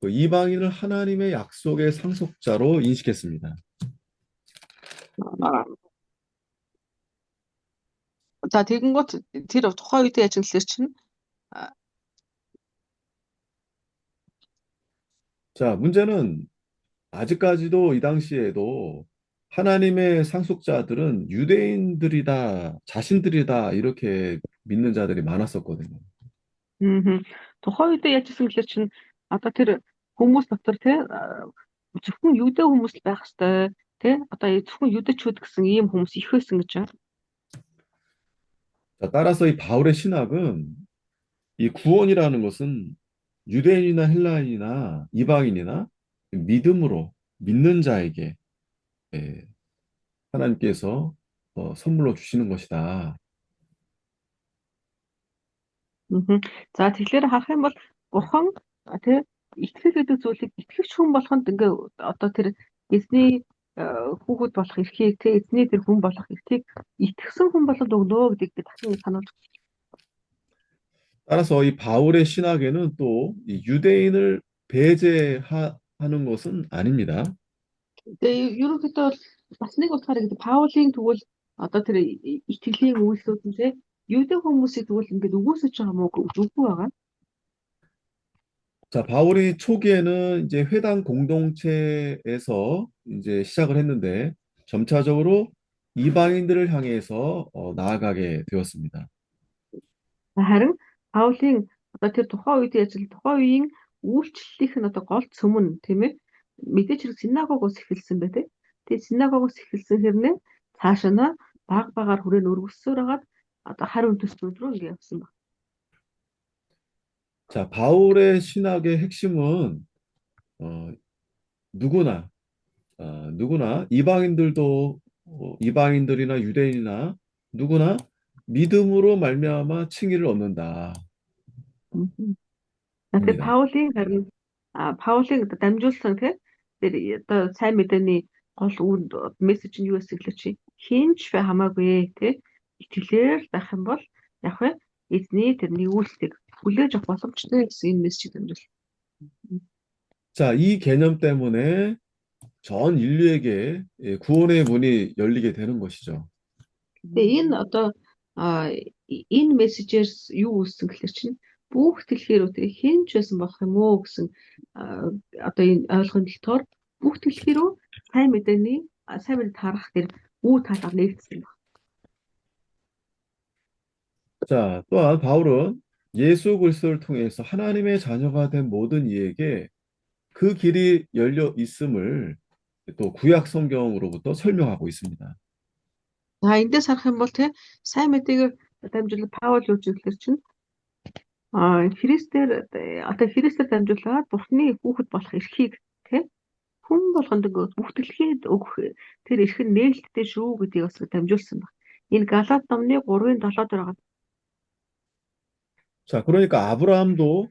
그 이방인을 하나님의 약속의 상속자로 인식했습니다. За тэгэн гут тэр тухайн үед яаж хэлсэн чинь 자, 문제는 아직까지도 이 당시에도 하나님의 상속자들은 유대인들이다, 자신들이다, 이렇게 믿는 자들이 많았었거든요. тухайн үед яаж хэлсэн гэхээр чинь одоо тэр хүмүүс дотор зөвхөн юудэ хүмүүс л байх хэвээр одоо зөвхөн юдэчүүд гэсэн ийм хүмүүс их байсан гэж байна. 자, 따라서 이 바울의 신학은 이 구원이라는 것은 유대인이나 헬라인이나 이방인이나 믿음으로 믿는 자에게 예, 하나님께서 선물로 주시는 것이다. За тэгэхээр харах юм бол бурхан тий итгэл гэдэг зүйлийг итгэвч хүн болоход ингээ одоо тэр эзний хүүхэд болох эрхийг тий эзний тэр хүн болох эрхийг итгэсэн хүн болоод өгнө гэдгийг дахин сануулж. 따라서 이 바울의 신학에는 또 이 유대인을 배제하는 것은 아닙니다. Тэгээ ерөнхийдөө бол бас нэг утгаараа гэдэг Паулийн тэгвэл одоо тэр итгэлийн үйлсүүд нь тий юудэ хүмүүсийг тэгвэл ингээд өгөөсөж байгаа мó үгүй байгаа. 자, 바울이 초기에는 이제 회당 공동체에서 이제 시작을 했는데 점차적으로 이방인들을 향해서 나아가게 되었습니다. Харин Паулийн одоо тэр тухайн үед тухайн үеийн үйлчлэлийнх нь одоо гол цөм нь тийм ээ мэдээж хэрэг синагогоос эхэлсэн бай тээ. Тэгээ синагогоос эхэлсэн хэрнээ цаашаа нь баг багаар хүрээнд өргөссөөр хагаад одоо харь үндэстнүүд рүү ингэ явсан баг. 자, 바울의 신학의 핵심은 어, 누구나 누구나 이방인들도 이방인들이나 유대인이나 누구나 믿음으로 말미암아 칭의를 얻는다. Тэгэхээр Паулийн харин Паулийг дамжуулсан тэр одоо сайн мэдээний гол мессеж нь юу гэсэн гэвэл чи хинч хамаагүй тий итгэлээр байх юм бол яг вэ эзний тэр нэгүүлсийг хүлээж авах боломжтой гэсэн энэ мессежийг дамжуул. 자, 이 개념 때문에 전 인류에게 구원의 문이 열리게 되는 것이죠. Тэгээ энэ одоо энэ мессежээр юу үүссэн гэхээр чинь бүх дэлхийрөө тэгээ хинч байсан болох юм уу гэсэн одоо энэ ойлгомжтой дотор бүх дэлхийрөө сайн мэдээ тарах тэр үе талаар нэгдсэн байна. 자, 또한 바울은 예수 그리스도를 통해서 하나님의 자녀가 된 모든 이에게 그 길이 열려 있음을 또 구약 성경으로부터 설명하고 있습니다. За эндээс харах юм бол те сайн мэдээгээр дамжуулаад Паул юу гэхээр чинь Христээр одоо Христээр дамжуулаад Бурхны хүүхэд болох эрхийг те хүн болгонд бүх дэлхийд өгөх тэр эрх нь нээлттэй шүү гэдгийг бас дамжуулсан баг. Энэ Галаат номны 3-7 дээр байгаа. 자, 그러니까 아브라함도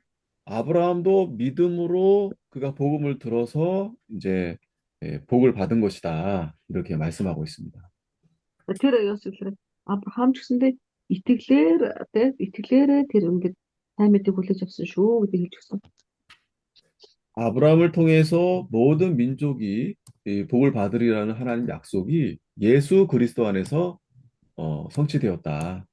믿음으로 그가 복음을 들어서 이제 복을 받은 것이다. 이렇게 말씀하고 있습니다. Тэр яас гэхээр Авраам ч гэсэндээ итгэлээрээ тэр ингээд сайн мэдээг хүлээж авсан шүү гэдгийг хэлж өгсөн. 아브라함을 통해서 모든 민족이 이 복을 받으리라는 하나님 약속이 예수 그리스도 안에서 성취되었다.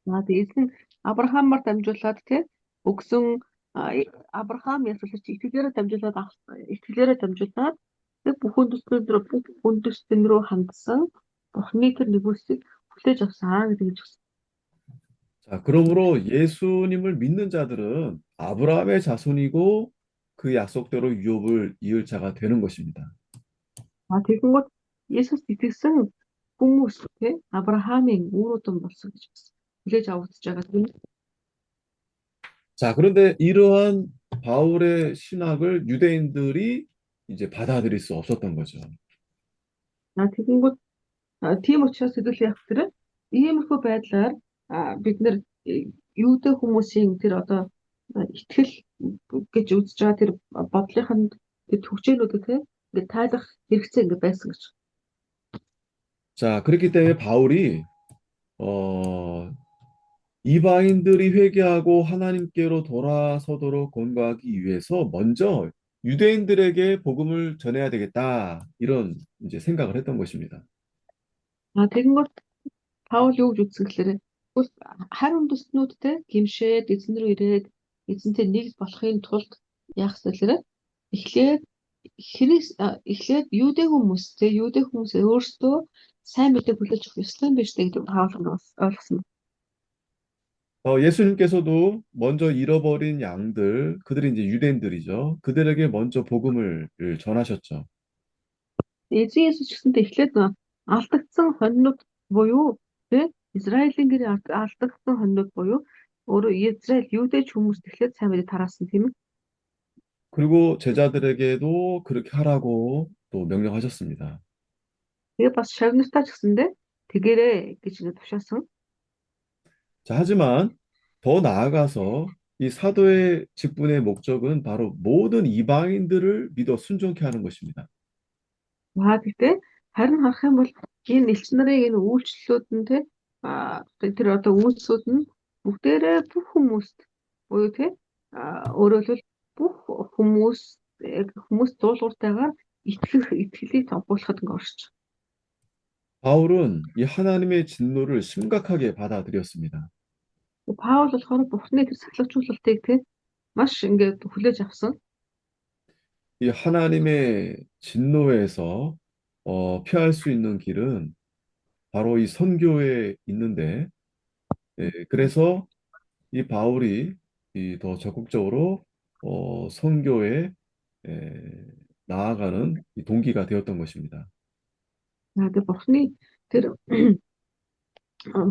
Тэгээд энэ Авраамаар дамжуулаад те өгсөн Авраам ясалж итгэлээрээ дамжуулаад тэг бүх үндэстэн рүү хандсан Бурхны тэр нэгүсийг хүлээж авсан гэж хэлж өгсөн. 자, 그러므로 예수님을 믿는 자들은 아브라함의 자손이고 그 약속대로 유업을 이을 자가 되는 것입니다. Тэгэнгүүт Есүс итгэсэн хүмүүс те Авраамийн үр дүн болсон гэж хэлж авагдаж байгаа юм. 자, 그런데 이러한 바울의 신학을 유대인들이 이제 받아들일 수 없었던 거죠. Тэгэнгүүт тийм учраас хэдүүл яг тэр иймэрхүү байдлаар бид нэр юудэ хүмүүсийн тэр одоо итгэл гэж үзэж байгаа тэр бодлынханд тэр төвчнүүдийг те ингээд тайлах хэрэгцээ ингээд байсан гэж. 자, 그렇기 때문에 바울이 어, 이방인들이 회개하고 하나님께로 돌아서도록 권고하기 위해서 먼저 유대인들에게 복음을 전해야 되겠다. 이런 이제 생각을 했던 것입니다. Тэгэнгүүт Паул юу гэж үзсэн гэхээр тэгвэл харь үндэстнүүдтэй гимшээд эзэн рүү ирээд эзэнтэй нэгд болохын тулд яах вэ? Эхлээд эхлээд юудэ хүмүүс өөрсдөө сайн мэдээ хүлээж авах ёстой юм биш үү гэдэг Паул бас ойлгосон. 예수님께서도 먼저 잃어버린 양들, 그들이 이제 유대인들이죠. 그들에게 먼저 복음을 전하셨죠. Эзэн Есүс ч гэсэнтэй эхлээд алдагдсан хоньнууд буюу тэ Израилийн гэр алдагдсан хоньнууд буюу өөрөөр Израиль юудэч хүмүүст эхлээд сайн мэдээ тараасан тийм ээ. 그리고 제자들에게도 그렇게 하라고 또 명령하셨습니다. Тэгээ бас шавнартаа ч гэсэндээ тэгэрээ гэж ингэ тушаасан. 자, 하지만 더 나아가서 이 사도의 직분의 목적은 바로 모든 이방인들을 믿어 순종케 하는 것입니다. Гэхдээ харин харах юм бол энэ элч нарын энэ үйлчлэлүүд нь те тэр одоо үйлсүүд нь бүгдээрээ бүх хүмүүст буюу те өөрөөр хэлбэл бүх хүмүүс дуулууртайгаар итгэлийг томпуулахад ингэ оршиж. 바울은 이 하나님의 진노를 심각하게 받아들였습니다. Паул болохоор Бурхны тэр сахилгачуулалтыг те маш ингээд хүлээж авсан. 이 하나님의 진노에서 피할 수 있는 길은 바로 이 선교에 있는데, 그래서 이 바울이 이 더 적극적으로 선교에 에, 나아가는 이 동기가 되었던 것입니다. Тэгээ Бурхны тэр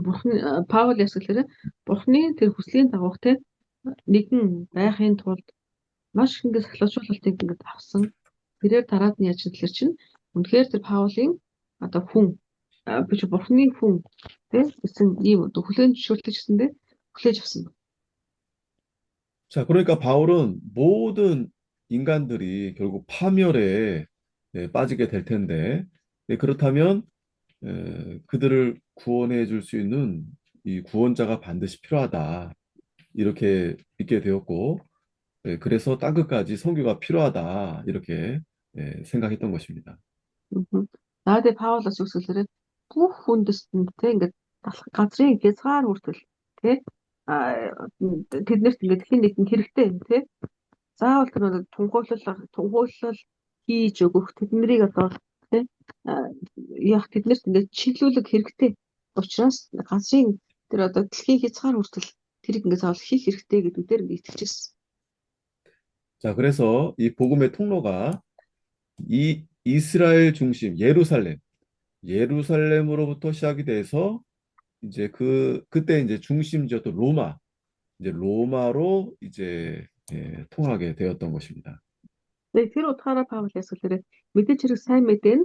Бурхны Паул ясгэлэр Бурхны тэр хүслийн дагуух те нэгэн байхын тулд маш их ингээд сахилгачуулалтыг ингээд авсан. Тэрээр дараад нь яаж гэхээр чинь үнэхээр тэр Паулийн одоо хүн биш Бурхны хүн тийм гэсэн ийм одоо хүлээн зөвшөөрөлтэй гэсэндээ хүлээж авсан. 자, 그러니까 바울은 모든 인간들이 결국 파멸에 빠지게 될 텐데, 그렇다면 그들을 구원해 줄 수 있는 이 구원자가 반드시 필요하다. 이렇게 믿게 되었고, 그래서 땅끝까지 선교가 필요하다. 이렇게 생각했던 것입니다. Наад Паулаас үсгэлэр бүх хүндэстэнд тийм ингээд газрын хязгаар хүртэл тийм тэднэрт ингээд хин нэгэн хэрэгтэй тийм заавал тэр нэг тунхаглал хийж өгөх тэднийг одоо тийм яг тэднэрт ингээд чиглүүлэг хэрэгтэй учраас газрын тэр одоо дэлхийн хязгаар хүртэл тэрийг ингээд заавал хийх хэрэгтэй гэдгээр ингээд итгэжсэн. 자, 그래서 이 복음의 통로가 이 이스라엘 중심 예루살렘으로부터 시작이 돼서 이제 그때 이제 중심지였던 이제 로마로 이제 통하게 되었던 것입니다. Тэгээ тэр утгаараа Паул ясгэлэр мэдээж хэрэг сайн мэдээ нь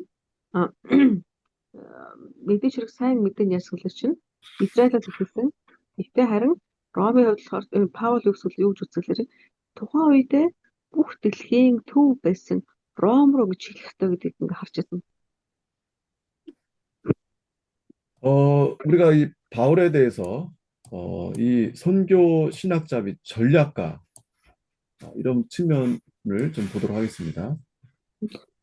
мэдээж хэрэг сайн мэдээ нь ясгэлэр чинь Израилд ихсэн. Гэхдээ харин Ромын хувьд болохоор Паул юу гэж үзүүлэр тухайн үедээ бүх дэлхийн төв байсан Ром руу гэж хэлэх хэрэгтэй гэдгийг ингээ харж байсан. 우리가 이 바울에 대해서 이 선교 신학자 및 전략가 이런 측면을 좀 보도록 하겠습니다.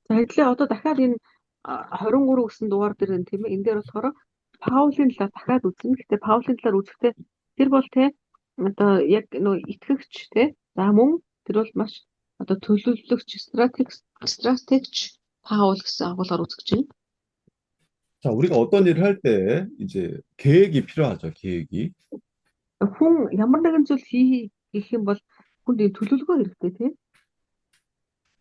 За хэдlээ одоо дахиад энэ 23 гэсэн дугаар дээр энэ тийм ээ энэ дээр болохоор Паулийн талаар дахиад үзнэ. Гэхдээ Паулийн талаар үзэхдээ тэр бол те одоо яг нөө итгэгч те за мөн тэр бол маш одоо төлөвлөгч стратегч Паул гэсэн агуулгаар үзэж байна. 자, 우리가 어떤 일을 할 때 이제 계획이 필요하죠, 계획이. Хүн ямар нэгэн зүйл хийх юм бол хүнд энэ төлөвлөгөө хэрэгтэй тийм.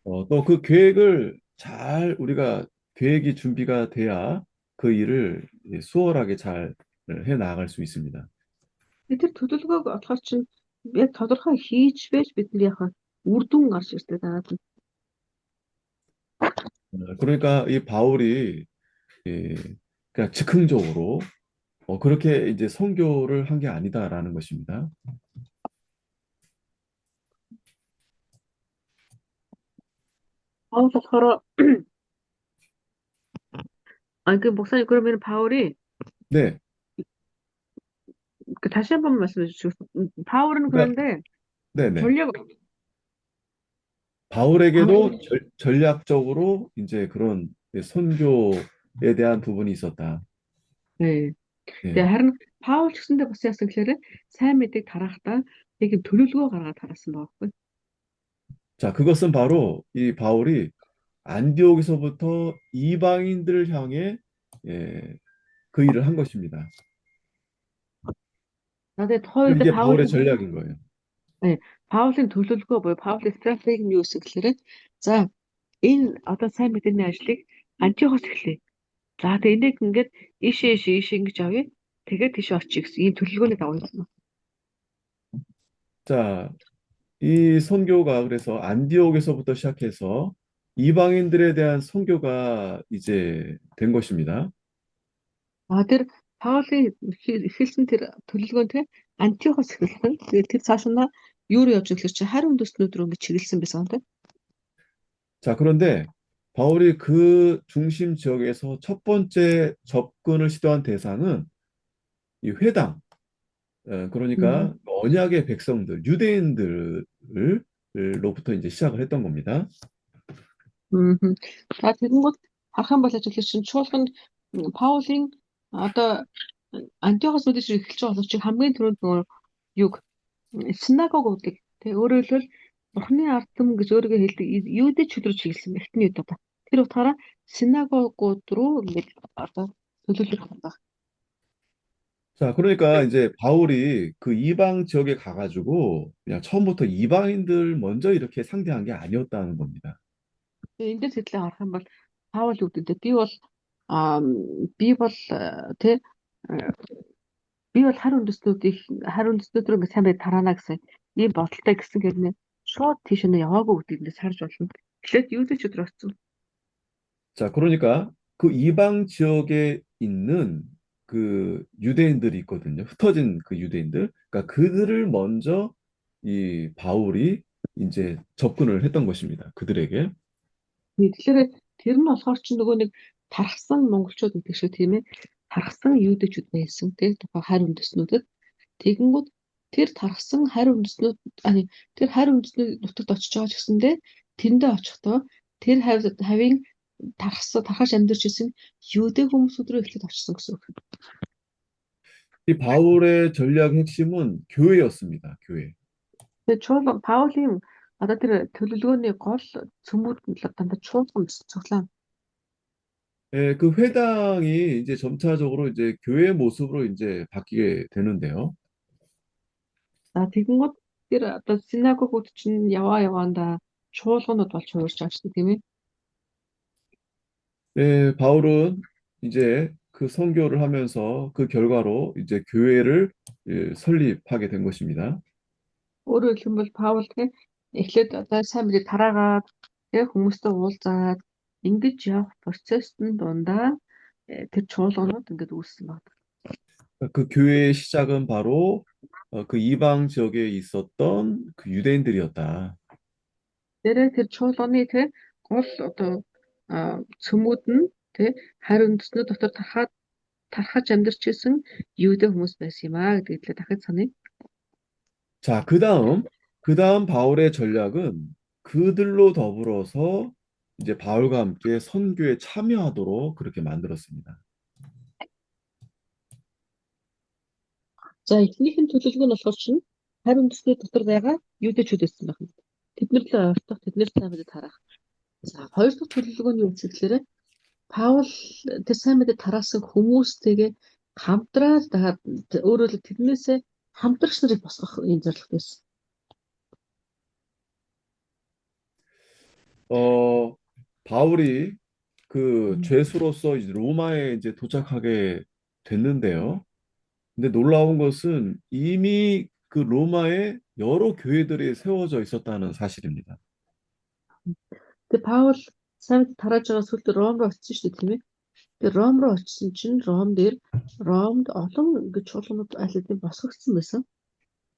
또 그 계획을 잘 우리가 계획이 준비가 돼야 그 일을 수월하게 잘 해 나갈 수 있습니다. Тэр төлөвлөгөөг олохоор чинь яг тодорхой хийж байж бид нар яхаа үр дүн гарч ирдэг дараад нь. 그러니까 이 바울이 예, 그러니까 즉흥적으로 그렇게 이제 선교를 한 게 아니다라는 것입니다. Паул болохоор 그 목사님 그러면 바울이 네, 그 다시 한 번 말씀해 주시고 바울은 그러니까 그런데 네네. 전략 바울 바울에게도 전략적으로 이제 그런 선교에 대한 부분이 있었다. 네. Тэгээ 예. харин Паул ч гэсэндээ бас яасан гэхээр сайн мэдээг тарахдаа яг юм төлөвлөгөө гаргаад тараасан байхгүй. 자, 그것은 바로 이 바울이 안디옥에서부터 이방인들을 향해 예, 그 일을 한 것입니다. Надад хоёрд 이게 바울의 Паулын 전략인 거예요. 네, Паулын төлөвлөгөө буюу Паулын стратеги нь юу гэсэн гэхээр за энэ одоо сайн мэдээний ажлыг Антиохоос эхлэе. За тэгээ энийг ингээд ийшээ ингэж авъя. Тэгээд тийш очие гэсэн ийм төлөвлөгөөний дагуу хийсэн. 자, 이 선교가 그래서 안디옥에서부터 시작해서 이방인들에 대한 선교가 이제 된 것입니다. Тэр Паулийн эхэлсэн тэр төлөвлөгөөн те Антиохоос эхэлсэн. Тэгээд тэр цаашаа юу руу явж ирэхлээр чи хариу үндэстнүүд рүү ингэж чиглэсэн байсан те. 자, 그런데 바울이 그 중심 지역에서 첫 번째 접근을 시도한 대상은 이 회당, 음. 그러니까 언약의 백성들, 유대인들로부터 이제 시작을 했던 겁니다. Мгм. За тэгэнгүүт харах юм бол ажиглаж чинь чуулганд Паулийн одоо Антиохос мэдээж эхэлж байгаа боловч хамгийн түрүүнд нөгөө юг синагогуудыг тэг өөрөөр хэлбэл Бурхны ардам гэж өөрийгөө хэлдэг юудэд чөлрөө чиглэсэн эхний үед одоо тэр утгаараа синагогууд руу ингээд одоо төлөвлөлт гаргах. 자, 그러니까 이제 바울이 그 이방 지역에 가가지고 그냥 처음부터 이방인들 먼저 이렇게 상대한 게 아니었다는 겁니다. Тэгээ энэ дээр сэтлээ харах юм бол Паул юу гэдэг би бол аа би бол тэ би бол хар үндэстнүүд рүү ингээд сайн байд тараана гэсэн ийм бодолтой гэсэн хэрнээ шууд тийш нь яваагүй гэдгийг харж болно. Эхлээд юу ч өдөр очсон. 자, 그러니까 그 이방 지역에 있는 그 유대인들이 있거든요. 흩어진 그 유대인들. 그러니까 그들을 먼저 이 바울이 이제 접근을 했던 것입니다. 그들에게. Тэгэхээр тэр нь болохоор ч нөгөө нэг тархсан монголчууд гэдэг шиг тийм ээ тархсан юудэчүүд байсан тийм тухай хар үндэстнүүдэд тэгэнгүүт тэр тархсан хар үндэстнүүд тэр хар үндэстнүүд нутагт очиж байгаа ч гэсэндээ тэрэндээ очихдоо тэр хавийн тархаж амьдарч исэн юудэ хүмүүсүүд рүү эхлээд очсон гэсэн үг. 이 바울의 전략 핵심은 교회였습니다. 교회. Тэгээ Паулийн одоо тэр төлөвлөгөөний гол цөмүүд нь л дандаа чуулган цуглаан. 예, 그 회당이 이제 점차적으로 이제 교회 모습으로 이제 바뀌게 되는데요. За тэгэнгүүт тэр одоо синагогууд чинь яваандаа чуулганууд болж хуурч байгаа шүү дээ тийм ээ. 예, 바울은 이제 그 선교를 하면서 그 결과로 이제 교회를 설립하게 된 것입니다. Өөрөөр хэлбэл Паул тэгээ эхлээд одоо сайн мэдээ тараагаад тэгээ хүмүүстэй уулзаад ингэж явах процессын дундаа тэр чуулганууд ингээд үүссэн байна. 그 교회의 시작은 바로 그 이방 지역에 있었던 그 유대인들이었다. Тэрээ тэр чуулганы тэгээ гол одоо цөмүүд нь тэгээ харь үндэстнүүд дотор тархаж амьдарч исэн юудэ хүмүүс байсан юм аа гэдгийг л дахид саная. 자, 그 다음 바울의 전략은 그들로 더불어서 이제 바울과 함께 선교에 참여하도록 그렇게 만들었습니다. За эхнийх нь төлөвлөгөө нь болохоор чинь харь үндэстнүүд дотор байгаа юудэчүүд байсан байх юм. Тэднэр л ойртох, тэднэр сайн мэдээ тарах. За хоёр дахь төлөвлөгөө нь юу гэхээр Паул тэр сайн мэдээ тараасан хүмүүстэйгээ хамтраад дахиад өөрөөр хэлбэл тэрнээсээ хамтрагч нарыг босгох юм зорилго байсан. 어, 바울이 그 죄수로서 이제 로마에 이제 도착하게 됐는데요. 근데 놀라운 것은 이미 그 로마에 여러 교회들이 세워져 있었다는 사실입니다. Тэгээ Паул самт тарааж байгаа сүлд Ром руу очсон шүү дээ тийм ээ. Тэгээ Ром руу очсон чинь Ромд олон ингэж чуулганууд аль хэдийн босгогдсон байсан.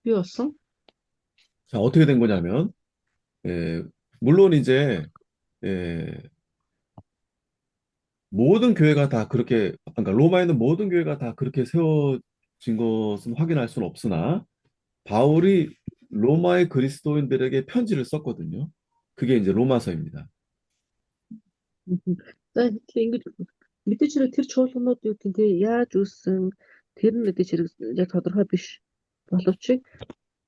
Би болсон. 자, 어떻게 된 거냐면, 예, 물론 이제, 예, 모든 교회가 다 그렇게, 그러니까 로마에 있는 모든 교회가 다 그렇게 세워진 것은 확인할 수는 없으나, 바울이 로마의 그리스도인들에게 편지를 썼거든요. 그게 이제 로마서입니다. Мгм. За тэгэхээр ингэж мэдээж хэрэг тэр чуулганууд юу гэдэг нь яаж үүссэн тэр нь мэдээж хэрэг яг тодорхой биш боловч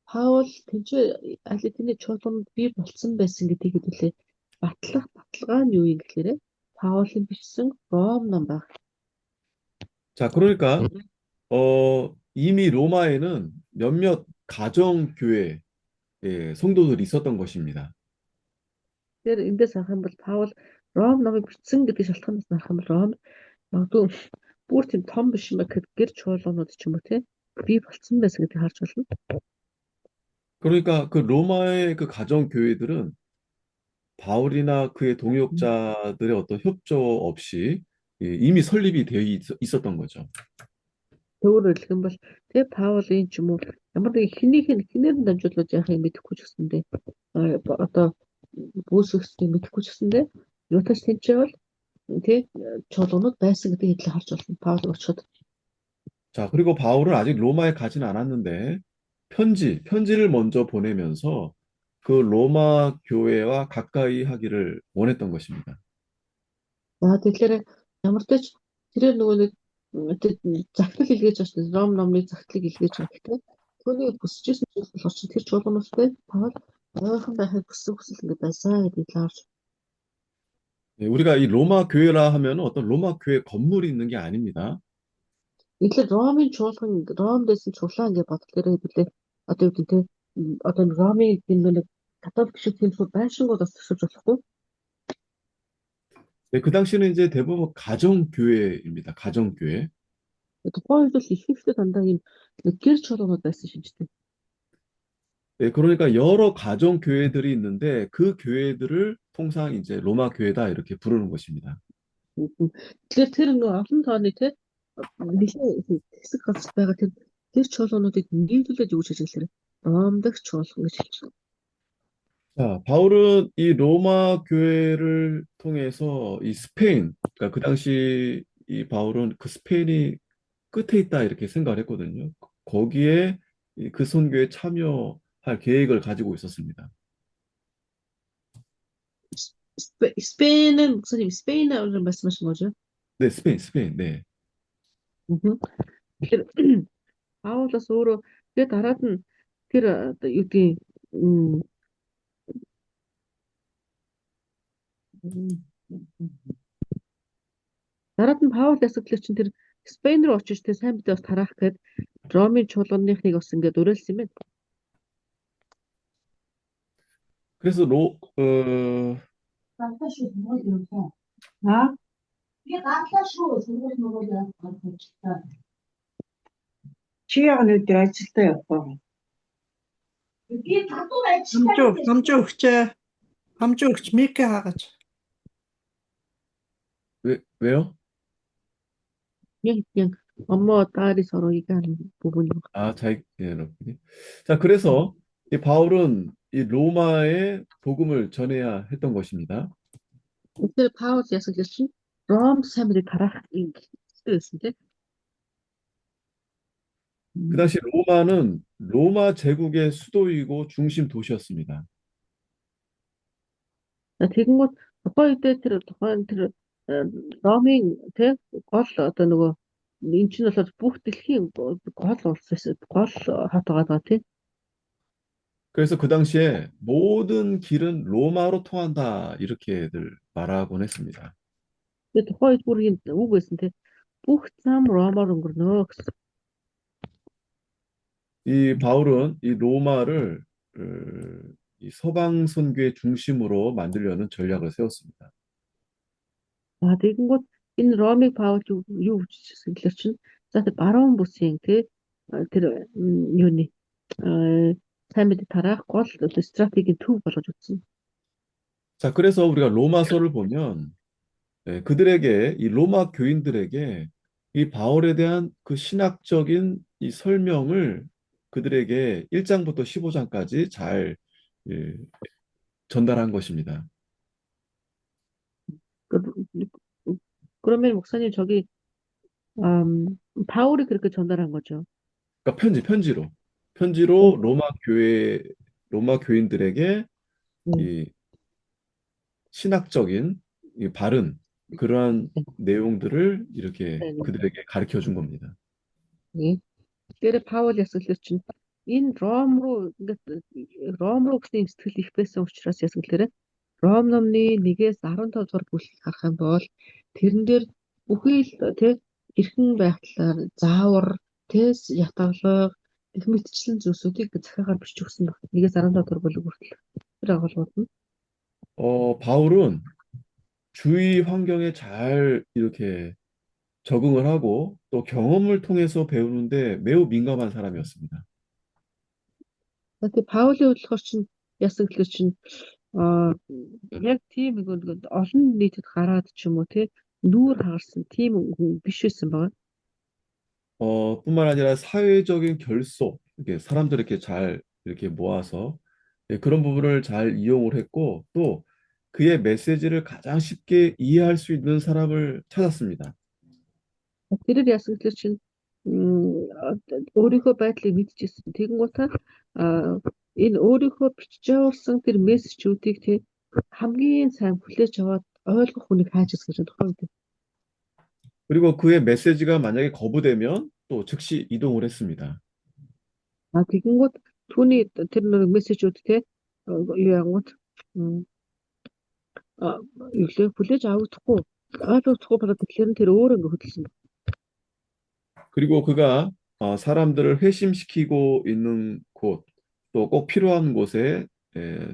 Паул тэнцээ аль хэдийн чуулганууд бий болсон байсан гэдгийг хэлээ. Баталгаа нь юу юм гэхээр Паулын бичсэн Ром ном баг. 자, 그러니까, 이미 로마에는 몇몇 가정교회, 예, 성도들이 있었던 것입니다. Тэр эндээс харах юм бол Паул Ром номыг бичсэн гэдэг шалтгаанаас харах юм бол Ром магадгүй бүр тийм том биш юм гэхэд гэр чуулганууд ч юм уу те бий болсон байсан гэдгийг харж байна. 그러니까 그 로마의 그 가정교회들은 바울이나 그의 동역자들의 어떤 협조 없이 예, 이미 설립이 되어 있었던 거죠. Өөрөөр хэлэх юм бол тэгээ Паулийн ч юм уу ямар нэг хинээр нь дамжуулаад яахыг мэдэхгүй ч гэсэндээ одоо үүсгэхийг мэдэхгүй ч гэсэндээ юутаж тэнцээ бол тэг чуулганууд байсан гэдгийг хэлээ харж байна. Паул очиход 자, 그리고 바울은 아직 로마에 가지는 않았는데 편지를 먼저 보내면서 그 로마 교회와 가까이 하기를 원했던 것입니다. тэгэхээр ямар ч тач тэрээр нөгөө нэг захидал илгээж очсон Ром номны захидлыг илгээж байгаа гэдэг. Түүний бүсчсэн зүйл болохоор чи тэр чуулгануудтай Паул ойрхон байхыг хүсэл ингэ байсан гэдгийг харж. 예, 우리가 이 로마 교회라 하면 어떤 로마 교회 건물이 있는 게 아닙니다. Тэгэхээр Ромын чуулган Ром дэсэн чулаан гэж бодлоо хэлээ. Одоо юу гэдэг одоо Ромын нэг католик шиг төлөв байшингууд бас төсөж болохгүй. 네, 그 당시는 이제 대부분 가정교회입니다. 가정교회. Тухайн үед л ихэнхдээ дандаа ийм нэг гэр чуулганууд байсан шинжтэй. 네, 그러니까 여러 가정교회들이 있는데 그 교회들을 통상 이제 로마 교회다 이렇게 부르는 것입니다. Тэгэхээр тэр нэг олон тооны те нэлээд хэсэг газар байгаа тэр чуулгануудыг нийлүүлээд юу гэж хэлэхээр Ромдох чуулган гэж хэлж байна. 자, 바울은 이 로마 교회를 통해서 이 스페인, 그러니까 그 당시 이 바울은 그 스페인이 끝에 있다 이렇게 생각을 했거든요. 거기에 그 선교에 참여할 계획을 가지고 있었습니다. 스페인은 목사님 스페인어를 말씀하신 거죠? 네, 스페인, 네. Тэгэхээр Паулаас өөрөө тэгээ дараад нь тэр одоо юу гэдэг дараад нь Паул ясаглал чинь тэр Спейн руу очиж тэр сайн мэдээ бас тараах гээд Ромын чуулганынхныг бас ингээд уриалсан юм байна. 그래서 아? 이게 나타쇼 저거 먹어야 할 취향은 어디 아직 때요? 이게 다또 삼쪽 흑제 삼쪽 믹게 하가지. 왜요? 그냥 엄마와 딸이 서로 얘기하는 부분이. 아, 이렇게. 자, 그래서 이 바울은 이 로마에 복음을 전해야 했던 것입니다. 그때 파울 ясаглал чинь Ром сайн мэдээ тараах юм гэсэн. 그 당시 로마는 로마 제국의 수도이고 중심 도시였습니다. Тэгэнгүүт тухайн үед тэр Ромын тэ гол одоо нөгөө энэ чинь болохоор бүх дэлхийн гол улс байсан гол хот байгаа тийм. 그래서 그 당시에 모든 길은 로마로 통한다 이렇게들 말하곤 했습니다. Тэгээ тухайн үед бүр юм үг байсан тийм. Бүх зам Ромоор өнгөрнө гэсэн. 이 바울은 이 로마를 이 서방 선교의 중심으로 만들려는 전략을 세웠습니다. Тэгэнгүүт энэ Ромыг Паул юу хийсэн гэхээр чинь за тэр баруун бүсийн тэр юуны сайн мэдээ тараах гол стратегийн төв болгож үзсэн. 자, 그래서 우리가 로마서를 보면 그들에게 이 로마 교인들에게 이 바울에 대한 그 신학적인 이 설명을 그들에게 1장부터 15장까지 잘 예, 전달한 것입니다. 그, 그러면 목사님 저기 바울이 그렇게 전달한 거죠. 그러니까 편지로 어, 로마 교인들에게 음, 이 신학적인 이 바른 그러한 네, 내용들을 이렇게 네, 그들에게 가르쳐 준 겁니다. 네. Тэр Паул ясгалэр чинь энэ Ром руу гэсэн сэтгэл их байсан учраас ясгалэр Ром номны 1-ээс 15 дугаар бүлгийг харах юм бол тэрэн дээр бүхий л тэ хэрхэн байх талаар заавар тэс ятгалаг их мэтчлэн зүйлсүүдийг захиагаар бичиж өгсөн баг. 1-ээс 15 дугаар бүлэг хүртэл тэр агуулгууд нь. 바울은 주위 환경에 잘 이렇게 적응을 하고 또 경험을 통해서 배우는데 매우 민감한 사람이었습니다. Тэгээ Паулийн хувьд болохоор чинь ясгалэр чинь аа яг тийм нэг олон нийтэд гараад ч юм уу тий нүүр хагарсан тийм хүн биш байсан байгаа. 뿐만 아니라 사회적인 결속, 이렇게 사람들 이렇게 잘 이렇게 모아서 그런 부분을 잘 이용을 했고 또 그의 메시지를 가장 쉽게 이해할 수 있는 사람을 찾았습니다. Тэрээр ясгалэр чинь өөрийнхөө байдлыг мэдчихсэн. Тэгэнгუuтаа энэ өөрийнхөө бичиж явуулсан тэр мессежүүдийг тий хамгийн сайн хүлээж аваад ойлгох хүнийг хайж ирсэн тухай үед. 그리고 그의 메시지가 만약에 거부되면 또 즉시 이동을 했습니다. Тэгэнгუут түүний тэр нэг мессежүүд тий юу янгууд юу хүлээж авахгүй ойлгохгүй болоод тэгэхээр нь тэр өөрөө ингэ хөдөлсөн. 그리고 그가 사람들을 회심시키고 있는 곳, 또 꼭 필요한 곳에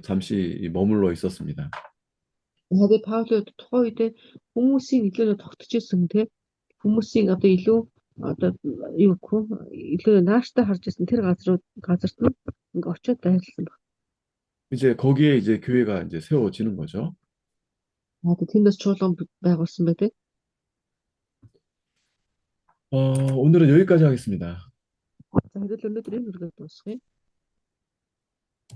잠시 머물러 있었습니다. Тэгээд Паул тухайн үед хүмүүсийн илүү тогтож ирсэн тий хүмүүсийн одоо илүү одоо юу гэх вэ илүү нааштай харж ирсэн тэр газарт нь ингээ очиод байрлсан баг. 이제 거기에 이제 교회가 이제 세워지는 거죠. Тэндээс чуулган байгуулсан бай тээ. 오늘은 여기까지 하겠습니다. За хэдүүл өнөөдөр энэ үргэлж дуусгая.